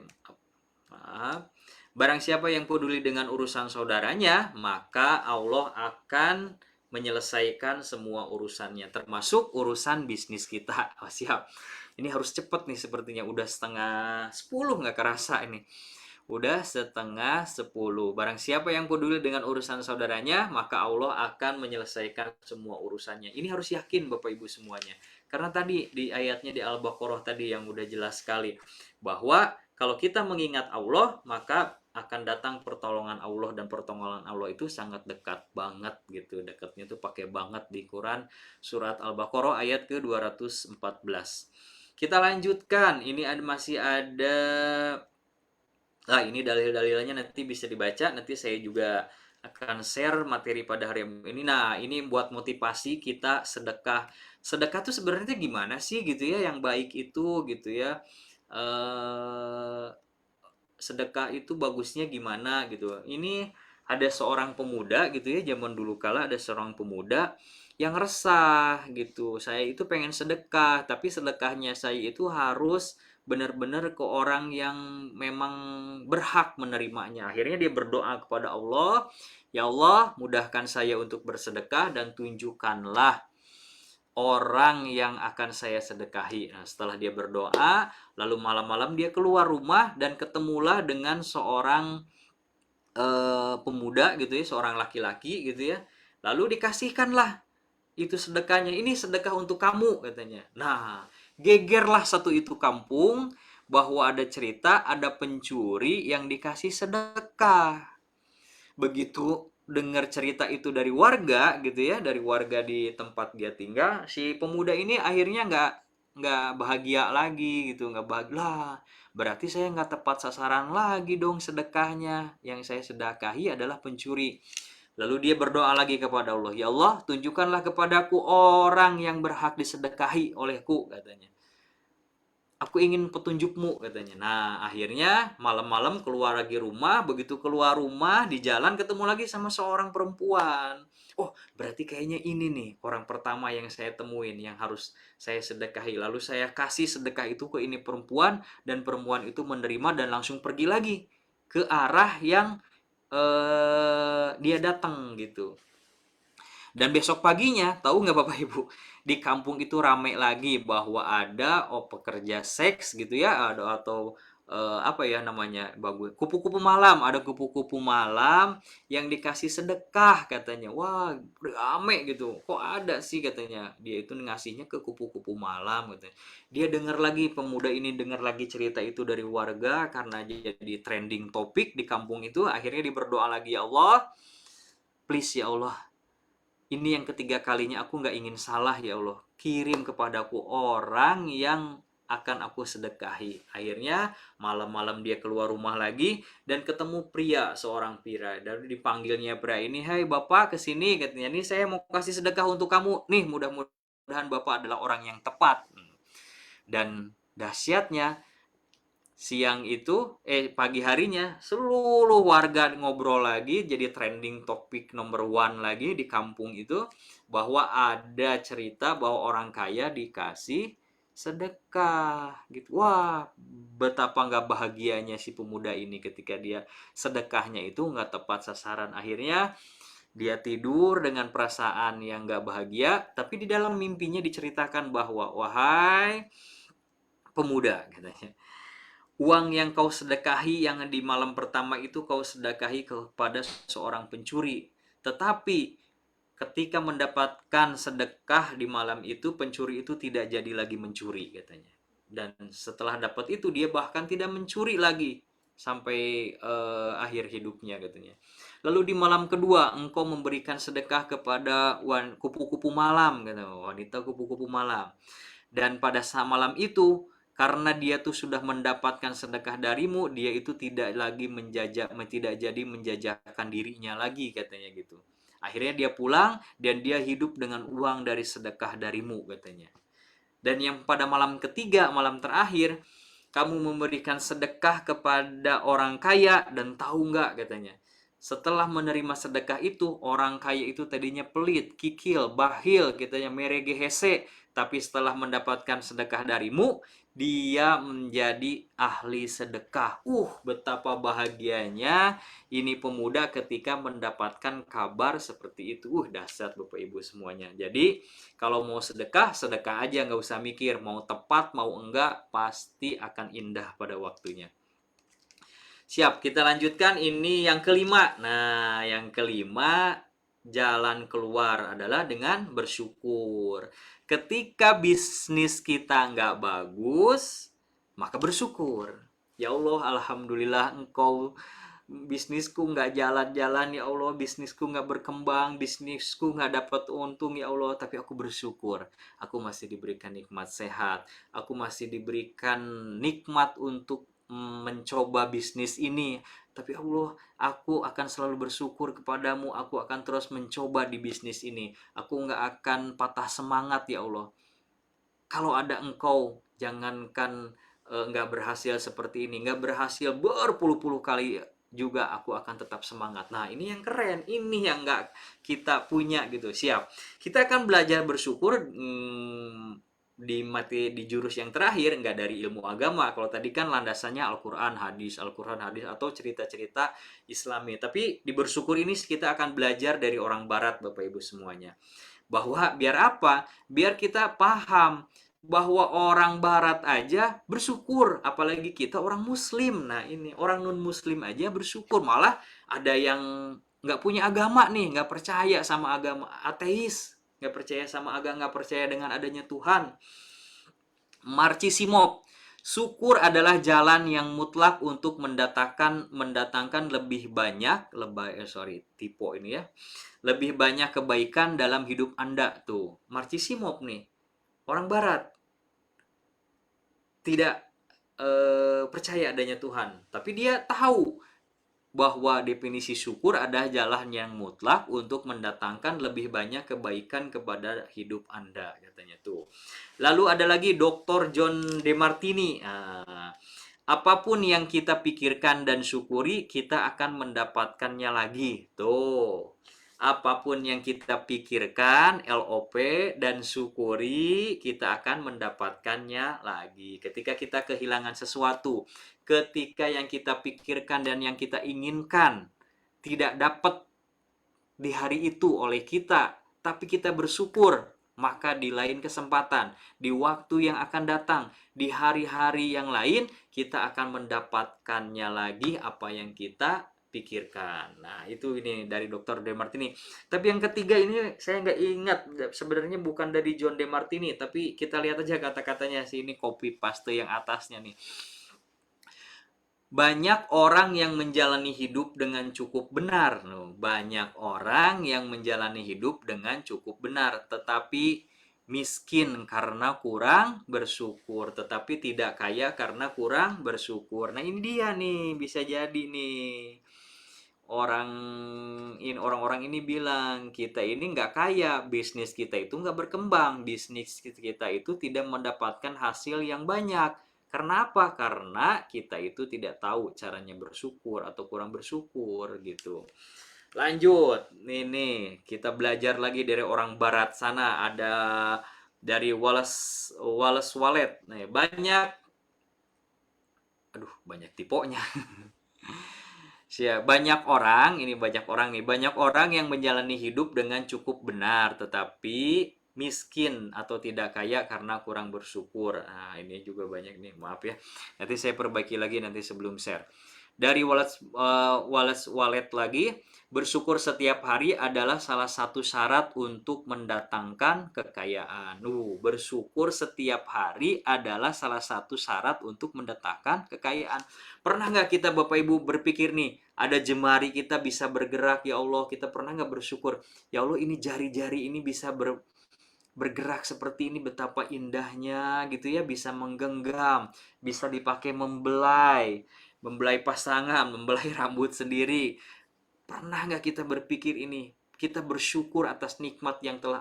maaf. Barang siapa yang peduli dengan urusan saudaranya, maka Allah akan menyelesaikan semua urusannya, termasuk urusan bisnis kita. Oh, siap. Ini harus cepet nih sepertinya. Udah 9:30 nggak kerasa ini. Udah 9:30. Barang siapa yang peduli dengan urusan saudaranya, maka Allah akan menyelesaikan semua urusannya. Ini harus yakin Bapak Ibu semuanya. Karena tadi di ayatnya di Al-Baqarah tadi yang udah jelas sekali. Bahwa kalau kita mengingat Allah, maka akan datang pertolongan Allah, dan pertolongan Allah itu sangat dekat banget gitu. Dekatnya tuh pakai banget di Quran surat Al-Baqarah ayat ke-214. Kita lanjutkan. Ini masih ada. Nah, ini dalil-dalilnya nanti bisa dibaca. Nanti saya juga akan share materi pada hari ini. Nah, ini buat motivasi kita sedekah. Sedekah tuh sebenarnya gimana sih gitu ya, yang baik itu gitu ya. Eh sedekah itu bagusnya gimana gitu. Ini ada seorang pemuda gitu ya, zaman dulu kala ada seorang pemuda yang resah gitu. Saya itu pengen sedekah, tapi sedekahnya saya itu harus benar-benar ke orang yang memang berhak menerimanya. Akhirnya dia berdoa kepada Allah, ya Allah, mudahkan saya untuk bersedekah dan tunjukkanlah orang yang akan saya sedekahi. Nah, setelah dia berdoa, lalu malam-malam dia keluar rumah dan ketemulah dengan seorang pemuda gitu ya, seorang laki-laki gitu ya. Lalu dikasihkanlah itu sedekahnya. Ini sedekah untuk kamu katanya. Nah, gegerlah satu itu kampung bahwa ada cerita ada pencuri yang dikasih sedekah. Begitu dengar cerita itu dari warga gitu ya, dari warga di tempat dia tinggal, si pemuda ini akhirnya nggak bahagia lagi gitu, nggak bahagia lah, berarti saya nggak tepat sasaran lagi dong, sedekahnya yang saya sedekahi adalah pencuri. Lalu dia berdoa lagi kepada Allah, ya Allah, tunjukkanlah kepadaku orang yang berhak disedekahi olehku katanya. Aku ingin petunjukmu katanya. Nah, akhirnya malam-malam keluar lagi rumah. Begitu keluar rumah, di jalan ketemu lagi sama seorang perempuan. Oh, berarti kayaknya ini nih orang pertama yang saya temuin, yang harus saya sedekahi. Lalu saya kasih sedekah itu ke ini perempuan, dan perempuan itu menerima dan langsung pergi lagi ke arah yang dia datang gitu. Dan besok paginya, tahu nggak Bapak Ibu, di kampung itu rame lagi bahwa ada pekerja seks gitu ya, ada atau apa ya namanya, bagus, kupu-kupu malam, ada kupu-kupu malam yang dikasih sedekah katanya. Wah, rame gitu. Kok ada sih katanya. Dia itu ngasihnya ke kupu-kupu malam katanya. Dia dengar lagi, pemuda ini dengar lagi cerita itu dari warga karena jadi trending topik di kampung itu. Akhirnya dia berdoa lagi, ya Allah, please ya Allah, ini yang ketiga kalinya aku nggak ingin salah ya Allah. Kirim kepadaku orang yang akan aku sedekahi. Akhirnya malam-malam dia keluar rumah lagi dan ketemu pria, seorang pria. Dan dipanggilnya pria ini, hai bapak kesini katanya. Nih saya mau kasih sedekah untuk kamu. Nih mudah-mudahan bapak adalah orang yang tepat. Dan dahsyatnya Siang itu, pagi harinya seluruh warga ngobrol lagi, jadi trending topik nomor one lagi di kampung itu, bahwa ada cerita bahwa orang kaya dikasih sedekah gitu. Wah, betapa nggak bahagianya si pemuda ini ketika dia sedekahnya itu nggak tepat sasaran. Akhirnya dia tidur dengan perasaan yang nggak bahagia, tapi di dalam mimpinya diceritakan bahwa, wahai pemuda, katanya, uang yang kau sedekahi yang di malam pertama itu kau sedekahi kepada seorang pencuri. Tetapi ketika mendapatkan sedekah di malam itu, pencuri itu tidak jadi lagi mencuri, katanya. Dan setelah dapat itu dia bahkan tidak mencuri lagi sampai akhir hidupnya, katanya. Lalu di malam kedua engkau memberikan sedekah kepada kupu-kupu malam, katanya, wanita kupu-kupu malam. Dan pada saat malam itu, karena dia tuh sudah mendapatkan sedekah darimu, dia itu tidak jadi menjajakan dirinya lagi, katanya gitu. Akhirnya dia pulang dan dia hidup dengan uang dari sedekah darimu, katanya. Dan yang pada malam ketiga, malam terakhir, kamu memberikan sedekah kepada orang kaya, dan tahu nggak, katanya, setelah menerima sedekah itu, orang kaya itu tadinya pelit, kikil, bahil, katanya, merege hese, tapi setelah mendapatkan sedekah darimu, dia menjadi ahli sedekah. Betapa bahagianya ini pemuda ketika mendapatkan kabar seperti itu. Dahsyat Bapak Ibu semuanya. Jadi kalau mau sedekah, sedekah aja, nggak usah mikir mau tepat mau enggak, pasti akan indah pada waktunya. Siap, kita lanjutkan ini yang kelima. Nah, yang kelima, jalan keluar adalah dengan bersyukur. Ketika bisnis kita nggak bagus, maka bersyukur. Ya Allah, Alhamdulillah engkau bisnisku nggak jalan-jalan, ya Allah, bisnisku nggak berkembang, bisnisku nggak dapat untung, ya Allah, tapi aku bersyukur. Aku masih diberikan nikmat sehat, aku masih diberikan nikmat untuk mencoba bisnis ini. Tapi Allah, aku akan selalu bersyukur kepadamu, aku akan terus mencoba di bisnis ini, aku nggak akan patah semangat, ya Allah. Kalau ada engkau, jangankan nggak berhasil seperti ini, nggak berhasil berpuluh-puluh kali juga, aku akan tetap semangat. Nah, ini yang keren, ini yang nggak kita punya gitu. Siap, kita akan belajar bersyukur di jurus yang terakhir, nggak dari ilmu agama. Kalau tadi kan landasannya Al-Quran, hadis, atau cerita-cerita Islami. Tapi di bersyukur ini kita akan belajar dari orang Barat, Bapak Ibu semuanya. Bahwa biar apa? Biar kita paham bahwa orang Barat aja bersyukur, apalagi kita orang Muslim. Nah, ini orang non Muslim aja bersyukur, malah ada yang nggak punya agama nih, nggak percaya sama agama, ateis, nggak percaya sama agama, nggak percaya dengan adanya Tuhan. Marcisimov, syukur adalah jalan yang mutlak untuk mendatangkan lebih banyak, tipe ini ya, lebih banyak kebaikan dalam hidup Anda. Tuh, Marcisimov nih, orang Barat, tidak percaya adanya Tuhan, tapi dia tahu bahwa definisi syukur adalah jalan yang mutlak untuk mendatangkan lebih banyak kebaikan kepada hidup Anda, katanya tuh. Lalu ada lagi Dr. John DeMartini. Apapun yang kita pikirkan dan syukuri, kita akan mendapatkannya lagi. Tuh. Apapun yang kita pikirkan, LOP, dan syukuri, kita akan mendapatkannya lagi. Ketika kita kehilangan sesuatu, ketika yang kita pikirkan dan yang kita inginkan tidak dapat di hari itu oleh kita, tapi kita bersyukur, maka di lain kesempatan, di waktu yang akan datang, di hari-hari yang lain, kita akan mendapatkannya lagi apa yang kita pikirkan. Nah, itu ini dari Dr. DeMartini. Tapi yang ketiga ini saya nggak ingat, sebenarnya bukan dari John DeMartini, tapi kita lihat aja kata-katanya sini, copy paste yang atasnya nih. Banyak orang yang menjalani hidup dengan cukup benar. Banyak orang yang menjalani hidup dengan cukup benar, tetapi miskin karena kurang bersyukur, tetapi tidak kaya karena kurang bersyukur. Nah, ini dia nih, bisa jadi nih. Orang-orang ini bilang, kita ini nggak kaya, bisnis kita itu nggak berkembang, bisnis kita itu tidak mendapatkan hasil yang banyak. Karena apa? Karena kita itu tidak tahu caranya bersyukur atau kurang bersyukur gitu. Lanjut, nih kita belajar lagi dari orang barat sana. Ada dari Wallace Wallace Wallet. Nih, banyak tiponya. Banyak orang, ini banyak orang nih, banyak orang yang menjalani hidup dengan cukup benar, tetapi miskin atau tidak kaya karena kurang bersyukur. Nah, ini juga banyak nih, maaf ya. Nanti saya perbaiki lagi nanti sebelum share. Dari Wallace Wallet lagi, bersyukur setiap hari adalah salah satu syarat untuk mendatangkan kekayaan. Bersyukur setiap hari adalah salah satu syarat untuk mendatangkan kekayaan. Pernah nggak kita Bapak Ibu berpikir nih, ada jemari kita bisa bergerak, ya Allah, kita pernah nggak bersyukur, ya Allah ini jari-jari ini bisa bergerak seperti ini, betapa indahnya gitu ya, bisa menggenggam, bisa dipakai membelai pasangan, membelai rambut sendiri. Pernah nggak kita berpikir ini? Kita bersyukur atas nikmat yang telah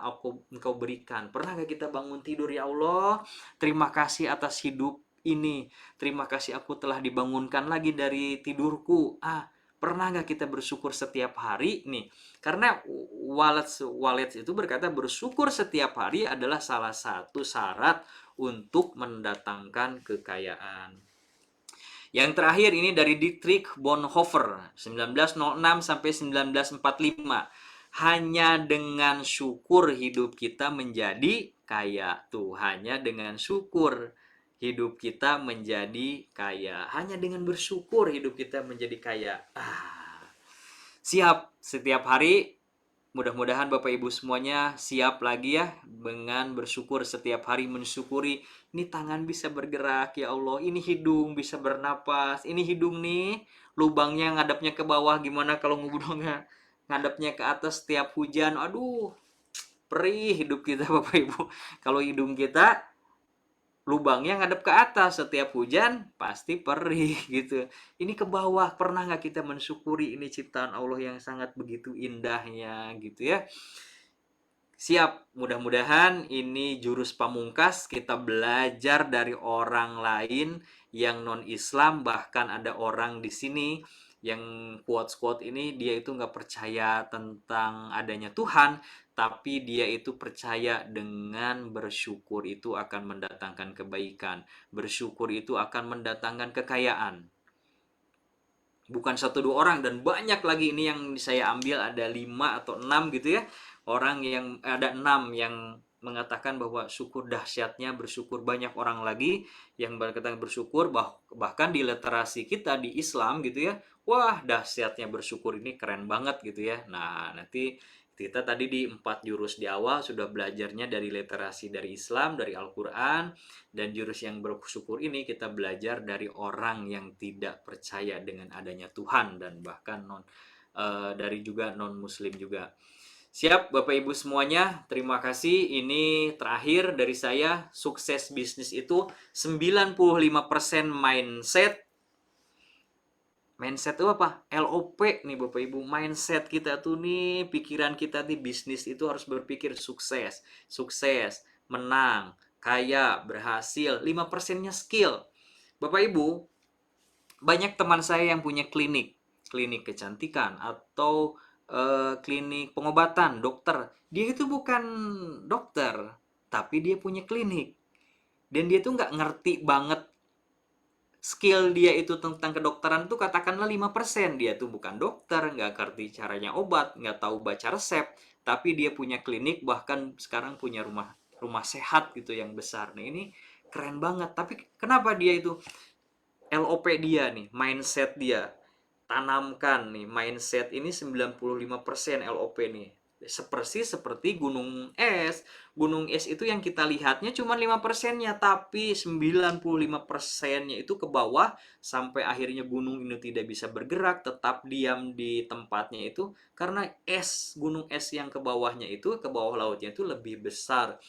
engkau berikan. Pernah nggak kita bangun tidur, ya Allah, terima kasih atas hidup ini. Terima kasih aku telah dibangunkan lagi dari tidurku. Pernah nggak kita bersyukur setiap hari nih? Karena Wallace itu berkata bersyukur setiap hari adalah salah satu syarat untuk mendatangkan kekayaan. Yang terakhir ini dari Dietrich Bonhoeffer 1906 sampai 1945. Hanya dengan syukur hidup kita menjadi kaya. Tuh, hanya dengan syukur hidup kita menjadi kaya. Hanya dengan bersyukur hidup kita menjadi kaya. Siap setiap hari. Mudah-mudahan Bapak Ibu semuanya siap lagi ya dengan bersyukur setiap hari, mensyukuri ini tangan bisa bergerak, ya Allah, ini hidung bisa bernapas, ini hidung nih lubangnya ngadapnya ke bawah, gimana kalau ngubungnya ngadapnya ke atas setiap hujan. Aduh, perih hidup kita Bapak Ibu. Kalau hidung kita lubangnya ngadep ke atas, setiap hujan pasti perih gitu. Ini ke bawah, pernah nggak kita mensyukuri ini ciptaan Allah yang sangat begitu indahnya gitu ya. Siap, mudah-mudahan ini jurus pamungkas, kita belajar dari orang lain yang non-Islam. Bahkan ada orang di sini yang quotes-quotes ini, dia itu nggak percaya tentang adanya Tuhan, tapi dia itu percaya dengan bersyukur itu akan mendatangkan kebaikan. Bersyukur itu akan mendatangkan kekayaan. Bukan satu dua orang, dan banyak lagi ini yang saya ambil, ada 5 atau 6 gitu ya. Ada 6 yang mengatakan bahwa syukur dahsyatnya bersyukur. Banyak orang lagi yang berkata bersyukur, bahkan di literasi kita di Islam gitu ya. Wah, dahsyatnya bersyukur ini keren banget gitu ya. Nah, nanti kita tadi di 4 jurus di awal sudah belajarnya dari literasi dari Islam, dari Al-Quran, dan jurus yang bersyukur ini kita belajar dari orang yang tidak percaya dengan adanya Tuhan, dan bahkan dari juga non Muslim juga. Siap Bapak Ibu semuanya, terima kasih. Ini terakhir dari saya, sukses bisnis itu 95% mindset. Mindset itu apa? LOP nih Bapak Ibu. Mindset kita tuh nih, pikiran kita nih, bisnis itu harus berpikir sukses. Sukses, menang, kaya, berhasil. 5%-nya skill. Bapak Ibu, banyak teman saya yang punya klinik kecantikan atau klinik pengobatan, dokter. Dia itu bukan dokter, tapi dia punya klinik. Dan dia tuh nggak ngerti banget skill dia itu tentang kedokteran tuh, katakanlah 5%. Dia tuh bukan dokter, nggak ngerti caranya obat, nggak tahu baca resep, tapi dia punya klinik, bahkan sekarang punya rumah sehat gitu yang besar. Nah, ini keren banget. Tapi kenapa dia itu LOP dia nih, mindset dia, tanamkan nih mindset ini 95% LOP nih. Seperti gunung es. Gunung es itu yang kita lihatnya cuma 5%-nya, tapi 95%-nya itu ke bawah sampai akhirnya gunung ini tidak bisa bergerak, tetap diam di tempatnya itu karena gunung es yang ke bawahnya itu, ke bawah lautnya itu lebih besar.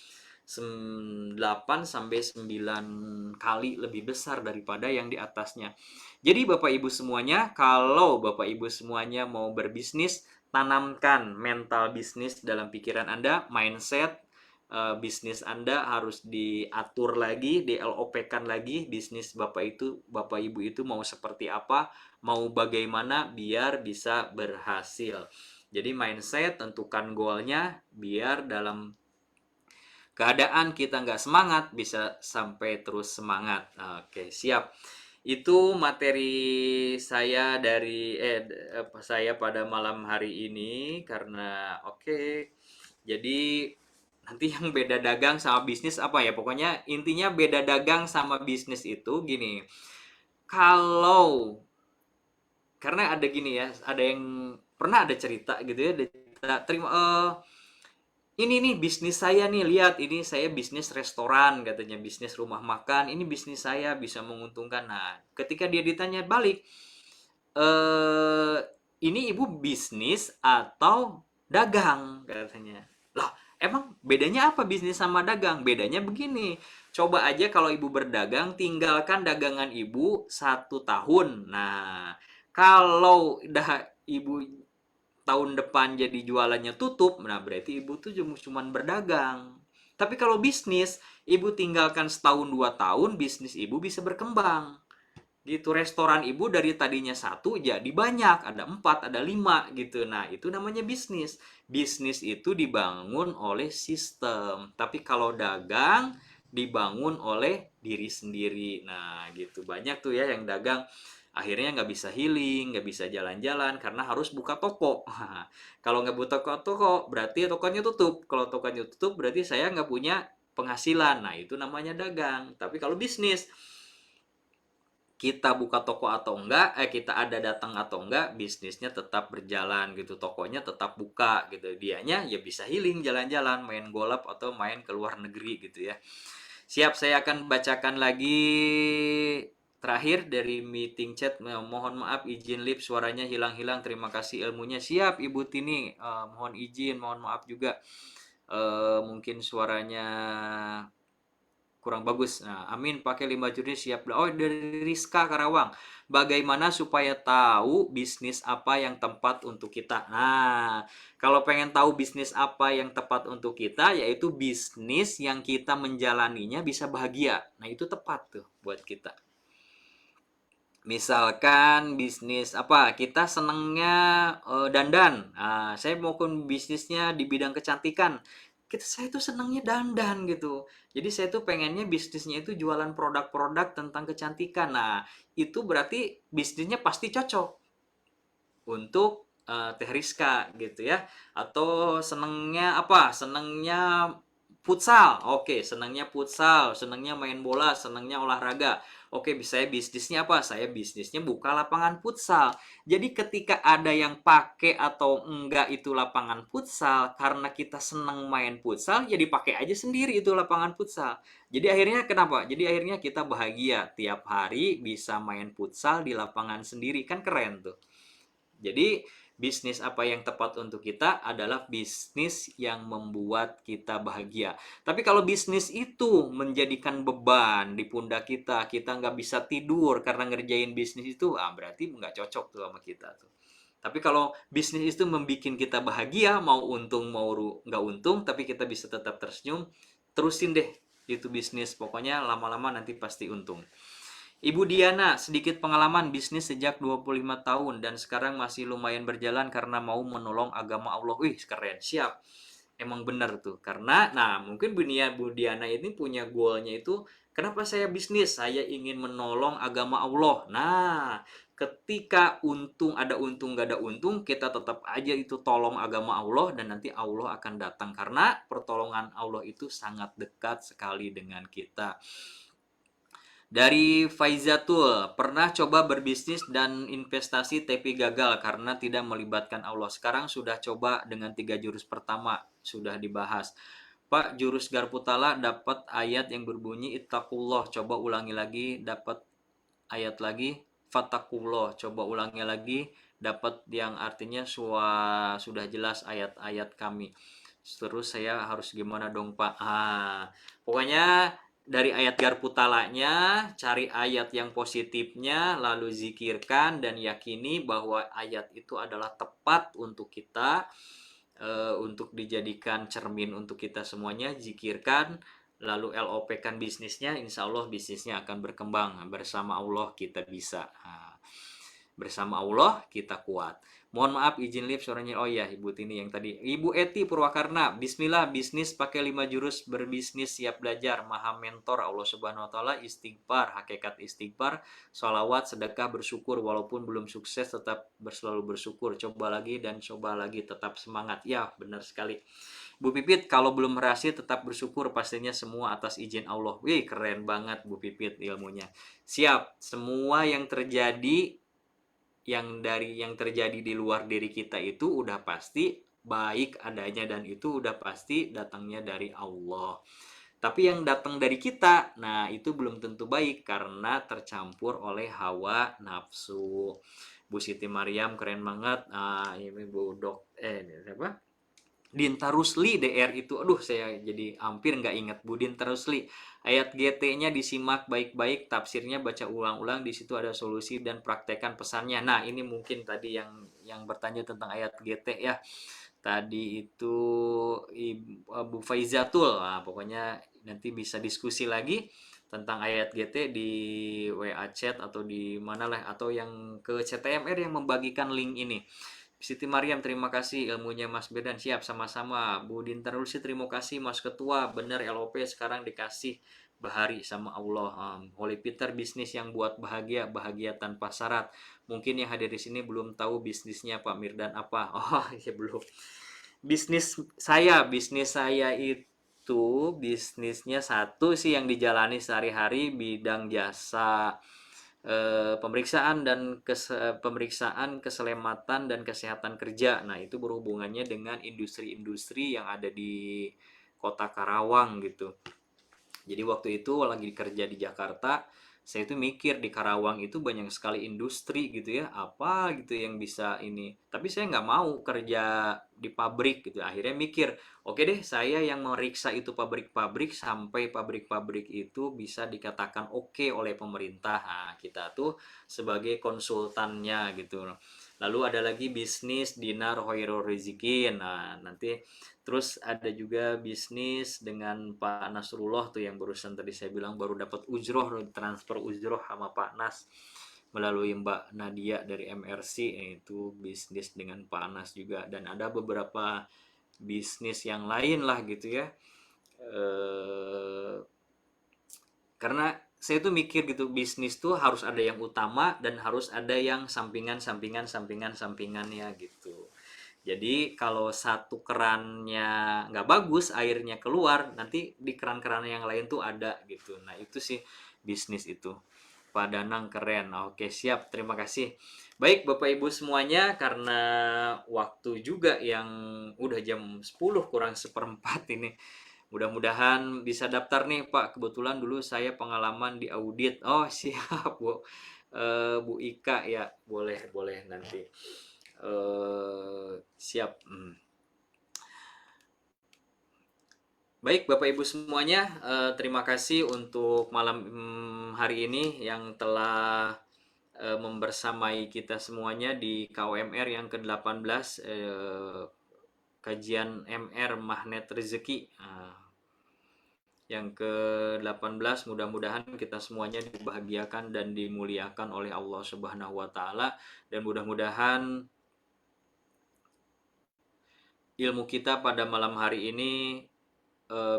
8 sampai 9 kali lebih besar daripada yang di atasnya. Jadi Bapak Ibu semuanya, kalau Bapak Ibu semuanya mau berbisnis, tanamkan mental bisnis dalam pikiran Anda, mindset, bisnis Anda harus diatur lagi, di-LOP-kan lagi bisnis Bapak Ibu itu mau seperti apa, mau bagaimana biar bisa berhasil. Jadi mindset, tentukan goalnya biar dalam keadaan kita nggak semangat bisa sampai terus semangat. Oke, siap. Itu materi saya saya pada malam hari ini karena oke. Jadi nanti yang beda dagang sama bisnis apa ya? Pokoknya intinya beda dagang sama bisnis itu gini. Kalau karena ada gini ya, ada yang pernah ada cerita gitu ya, terima ini nih bisnis saya nih, lihat ini saya bisnis restoran katanya, bisnis rumah makan, ini bisnis saya bisa menguntungkan. Nah, ketika dia ditanya balik, eh ini ibu bisnis atau dagang katanya. Lah, emang bedanya apa bisnis sama dagang? Bedanya begini, coba aja kalau ibu berdagang, tinggalkan dagangan ibu 1 tahun. Nah, kalau dah ibu tahun depan jadi jualannya tutup, nah berarti ibu tuh cuma berdagang. Tapi kalau bisnis, ibu tinggalkan setahun 2 tahun, bisnis ibu bisa berkembang. Gitu, restoran ibu dari tadinya 1 jadi banyak, ada 4, ada 5 gitu. Nah, itu namanya bisnis. Bisnis itu dibangun oleh sistem. Tapi kalau dagang dibangun oleh diri sendiri. Nah, gitu. Banyak tuh ya yang dagang akhirnya nggak bisa healing, nggak bisa jalan-jalan karena harus buka toko. Kalau nggak buka toko berarti tokonya tutup. Kalau tokonya tutup berarti saya nggak punya penghasilan. Nah, itu namanya dagang. Tapi kalau bisnis, kita buka toko atau enggak, kita ada datang atau enggak, bisnisnya tetap berjalan gitu, tokonya tetap buka gitu, dianya ya bisa healing, jalan-jalan, main golap atau main ke luar negeri gitu ya. Siap, saya akan bacakan lagi terakhir dari meeting chat. Mohon maaf izin lip suaranya hilang-hilang, terima kasih ilmunya. Siap Ibu Tini, mohon izin, mohon maaf juga, mungkin suaranya kurang bagus. Nah, Amin pakai 5 juri siap. Oh, dari Rizka Karawang. Bagaimana supaya tahu bisnis apa yang tepat untuk kita? Nah, kalau pengen tahu bisnis apa yang tepat untuk kita, yaitu bisnis yang kita menjalaninya bisa bahagia. Nah, itu tepat tuh buat kita. Misalkan bisnis apa, kita senengnya dandan. Nah, saya mau bisnisnya di bidang kecantikan. Saya tuh senengnya dandan gitu. Jadi saya tuh pengennya bisnisnya itu jualan produk-produk tentang kecantikan. Nah, itu berarti bisnisnya pasti cocok untuk Teh Rizka gitu ya. Atau senengnya apa? Senengnya futsal. Oke, senengnya futsal, senengnya main bola, senengnya olahraga. Oke, saya bisnisnya apa? Saya bisnisnya buka lapangan futsal. Jadi ketika ada yang pakai atau enggak itu lapangan futsal, karena kita seneng main futsal, ya dipakai aja sendiri itu lapangan futsal. Jadi akhirnya kenapa? Jadi akhirnya kita bahagia tiap hari bisa main futsal di lapangan sendiri, kan keren tuh. Jadi bisnis apa yang tepat untuk kita adalah bisnis yang membuat kita bahagia. Tapi kalau bisnis itu menjadikan beban di pundak kita, kita nggak bisa tidur karena ngerjain bisnis itu, berarti nggak cocok tuh sama kita tuh. Tapi kalau bisnis itu membuat kita bahagia, mau untung mau nggak untung, tapi kita bisa tetap tersenyum, terusin deh itu bisnis. Pokoknya lama-lama nanti pasti untung. Ibu Diana, sedikit pengalaman bisnis sejak 25 tahun dan sekarang masih lumayan berjalan karena mau menolong agama Allah. Wih, keren, siap. Emang benar tuh. Karena, nah mungkin Bu Diana ini punya goalnya itu, kenapa saya bisnis? Saya ingin menolong agama Allah. Nah, ketika untung gak ada untung, kita tetap aja itu tolong agama Allah dan nanti Allah akan datang. Karena pertolongan Allah itu sangat dekat sekali dengan kita. Dari Faizatul, pernah coba berbisnis dan investasi tapi gagal karena tidak melibatkan Allah. Sekarang sudah coba dengan 3 jurus pertama, sudah dibahas. Pak, jurus Garputala dapat ayat yang berbunyi ittaqullah, coba ulangi lagi, dapat ayat lagi, fattakullah, coba ulangi lagi, dapat yang artinya sudah jelas ayat-ayat kami. Terus saya harus gimana dong Pak? Pokoknya dari ayat Garputalanya, cari ayat yang positifnya, lalu zikirkan dan yakini bahwa ayat itu adalah tepat untuk kita. untuk dijadikan cermin untuk kita semuanya. Zikirkan, lalu LOP kan bisnisnya, insya Allah bisnisnya akan berkembang. Bersama Allah kita bisa. Nah, bersama Allah kita kuat. Mohon maaf izin live suaranya. Oh ya, Ibu Tini yang tadi. Ibu Eti Purwakarna, Bismillah, bisnis pakai 5 jurus, berbisnis siap belajar, maha mentor Allah Subhanahu wa taala, istighfar, hakikat istighfar, sholawat, sedekah, bersyukur, walaupun belum sukses tetap selalu bersyukur, coba lagi dan coba lagi, tetap semangat. Ya, benar sekali. Bu Pipit, kalau belum berhasil tetap bersyukur, pastinya semua atas izin Allah. Wih, keren banget Bu Pipit ilmunya. Siap, semua yang terjadi yang terjadi di luar diri kita itu udah pasti baik adanya, dan itu udah pasti datangnya dari Allah. Tapi yang datang dari kita, nah itu belum tentu baik karena tercampur oleh hawa nafsu. Bu Siti Mariam keren banget. Nah, ini Bu Dok apa? Dinta Rusli DR itu, aduh saya jadi hampir nggak ingat. Bu Dinta Rusli, ayat GT-nya disimak baik-baik, tafsirnya baca ulang-ulang, di situ ada solusi dan praktekkan pesannya. Nah ini mungkin tadi yang bertanya tentang ayat GT ya, tadi itu Bu Faizatul. Nah, pokoknya nanti bisa diskusi lagi tentang ayat GT di WA chat atau di mana lah, atau yang ke CTMR yang membagikan link ini. Siti Mariam, terima kasih ilmunya Mas Bedan. Siap, sama-sama. Bu Dinta Rusli, terima kasih Mas Ketua. Bener, LOP sekarang dikasih bahari sama Allah. Holy Peter, bisnis yang buat bahagia, bahagia tanpa syarat. Mungkin yang hadir di sini belum tahu bisnisnya Pak Mirdan apa. Oh, ya belum. Bisnis saya itu bisnisnya satu sih yang dijalani sehari-hari, bidang jasa pemeriksaan keselamatan dan kesehatan kerja. Nah, itu berhubungannya dengan industri-industri yang ada di Kota Karawang gitu. Jadi waktu itu lagi kerja di Jakarta, saya itu mikir di Karawang itu banyak sekali industri gitu ya, apa gitu yang bisa ini. Tapi saya nggak mau kerja di pabrik gitu. Akhirnya mikir, oke deh saya yang meriksa itu pabrik-pabrik sampai pabrik-pabrik itu bisa dikatakan oke oleh pemerintah. Nah, kita tuh sebagai konsultannya gitu. Lalu ada lagi bisnis Dinar Hoirul Rizikin. Nah, nanti terus ada juga bisnis dengan Pak Nasrullah tuh yang barusan tadi saya bilang, baru dapat ujroh, transfer ujroh sama Pak Nas melalui Mbak Nadia dari MRC, itu bisnis dengan Pak Nas juga. Dan ada beberapa bisnis yang lain lah gitu ya. Karena saya tuh mikir gitu, bisnis tuh harus ada yang utama dan harus ada yang sampingannya gitu. Jadi kalau satu kerannya nggak bagus, airnya keluar, nanti di keran-keran yang lain tuh ada gitu. Nah itu sih bisnis itu. Pak Danang keren. Oke siap, terima kasih. Baik Bapak Ibu semuanya, karena waktu juga yang udah jam 10 kurang seperempat ini. Mudah-mudahan bisa daftar nih Pak. Kebetulan dulu saya pengalaman di audit. Oh siap Bu. Bu Ika ya, boleh nanti. Siap. Baik Bapak Ibu semuanya, terima kasih untuk malam hari ini yang telah membersamai kita semuanya di KOMR yang ke-18, kajian MR Magnet Rezeki. Yang ke-18, mudah-mudahan kita semuanya dibahagiakan dan dimuliakan oleh Allah Subhanahu wa taala, dan mudah-mudahan ilmu kita pada malam hari ini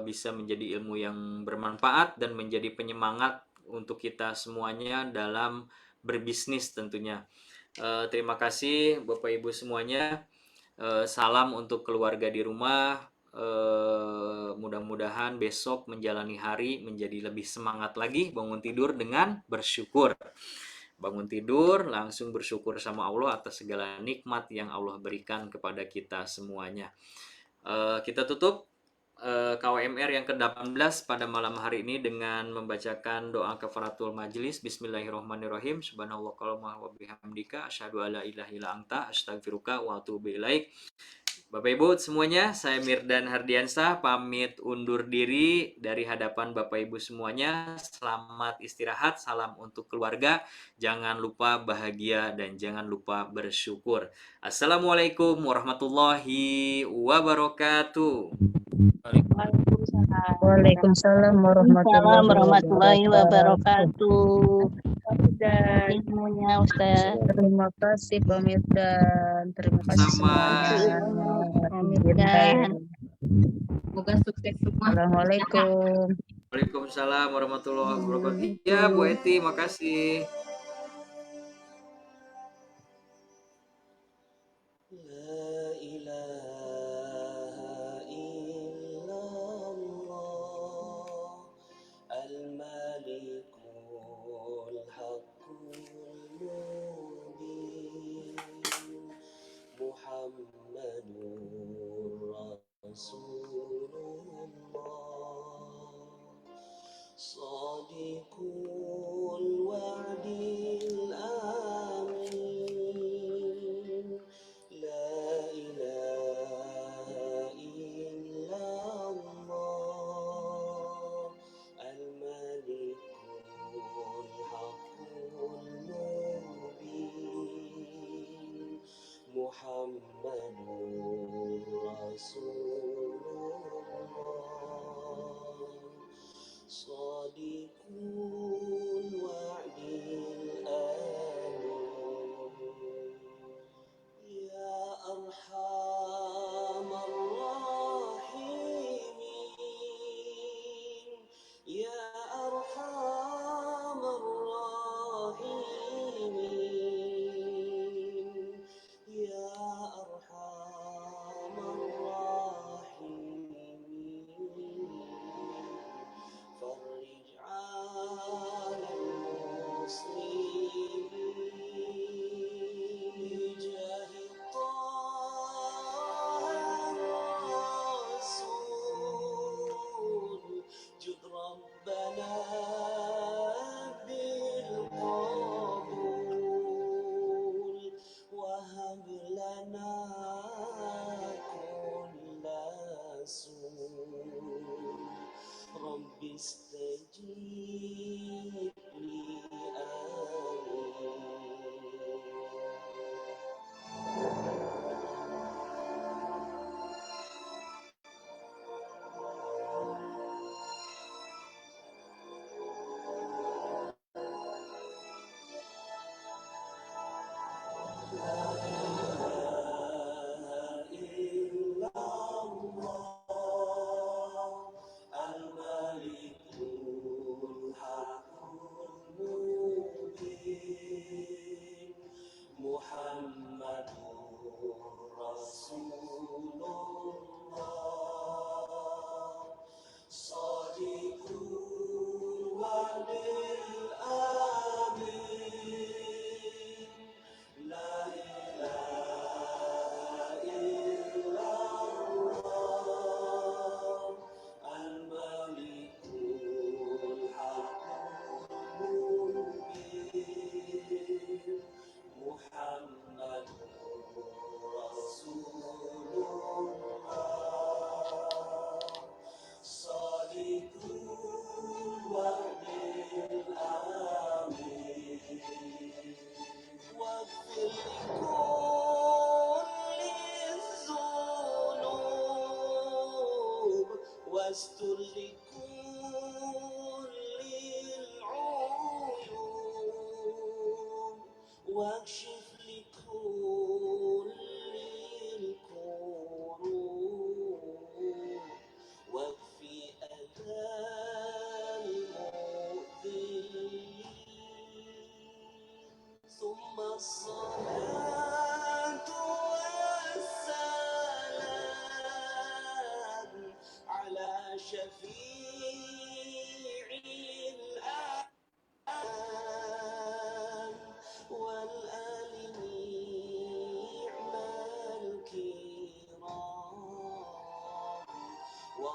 bisa menjadi ilmu yang bermanfaat dan menjadi penyemangat untuk kita semuanya dalam berbisnis tentunya. Terima kasih Bapak Ibu semuanya. Salam untuk keluarga di rumah. Mudah-mudahan besok menjalani hari menjadi lebih semangat lagi. Bangun tidur dengan bersyukur. Bangun tidur langsung bersyukur sama Allah atas segala nikmat yang Allah berikan kepada kita semuanya. Kita tutup KWMR yang ke-18 pada malam hari ini dengan membacakan doa kafaratul majlis. Bismillahirrahmanirrahim. Subhanallah wa bihamdika asyhadu alla ilaha illa anta astaghfiruka wa atubu ilaik. Bapak Ibu semuanya, saya Mirdan Hardiansah pamit undur diri dari hadapan Bapak Ibu semuanya. Selamat istirahat, salam untuk keluarga. Jangan lupa bahagia dan jangan lupa bersyukur. Assalamualaikum warahmatullahi wabarakatuh. Waalaikumsalam warahmatullahi warahmatullahi wabarakatuh. Dan Ilmunya Ustaz. terima kasih pemirsa, terima kasih Sama. semuanya. Semoga sukses semua. Assalamualaikum. Waalaikumsalam warahmatullahi wabarakatuh. Ya Bu Eti, makasih.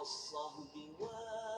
والصهد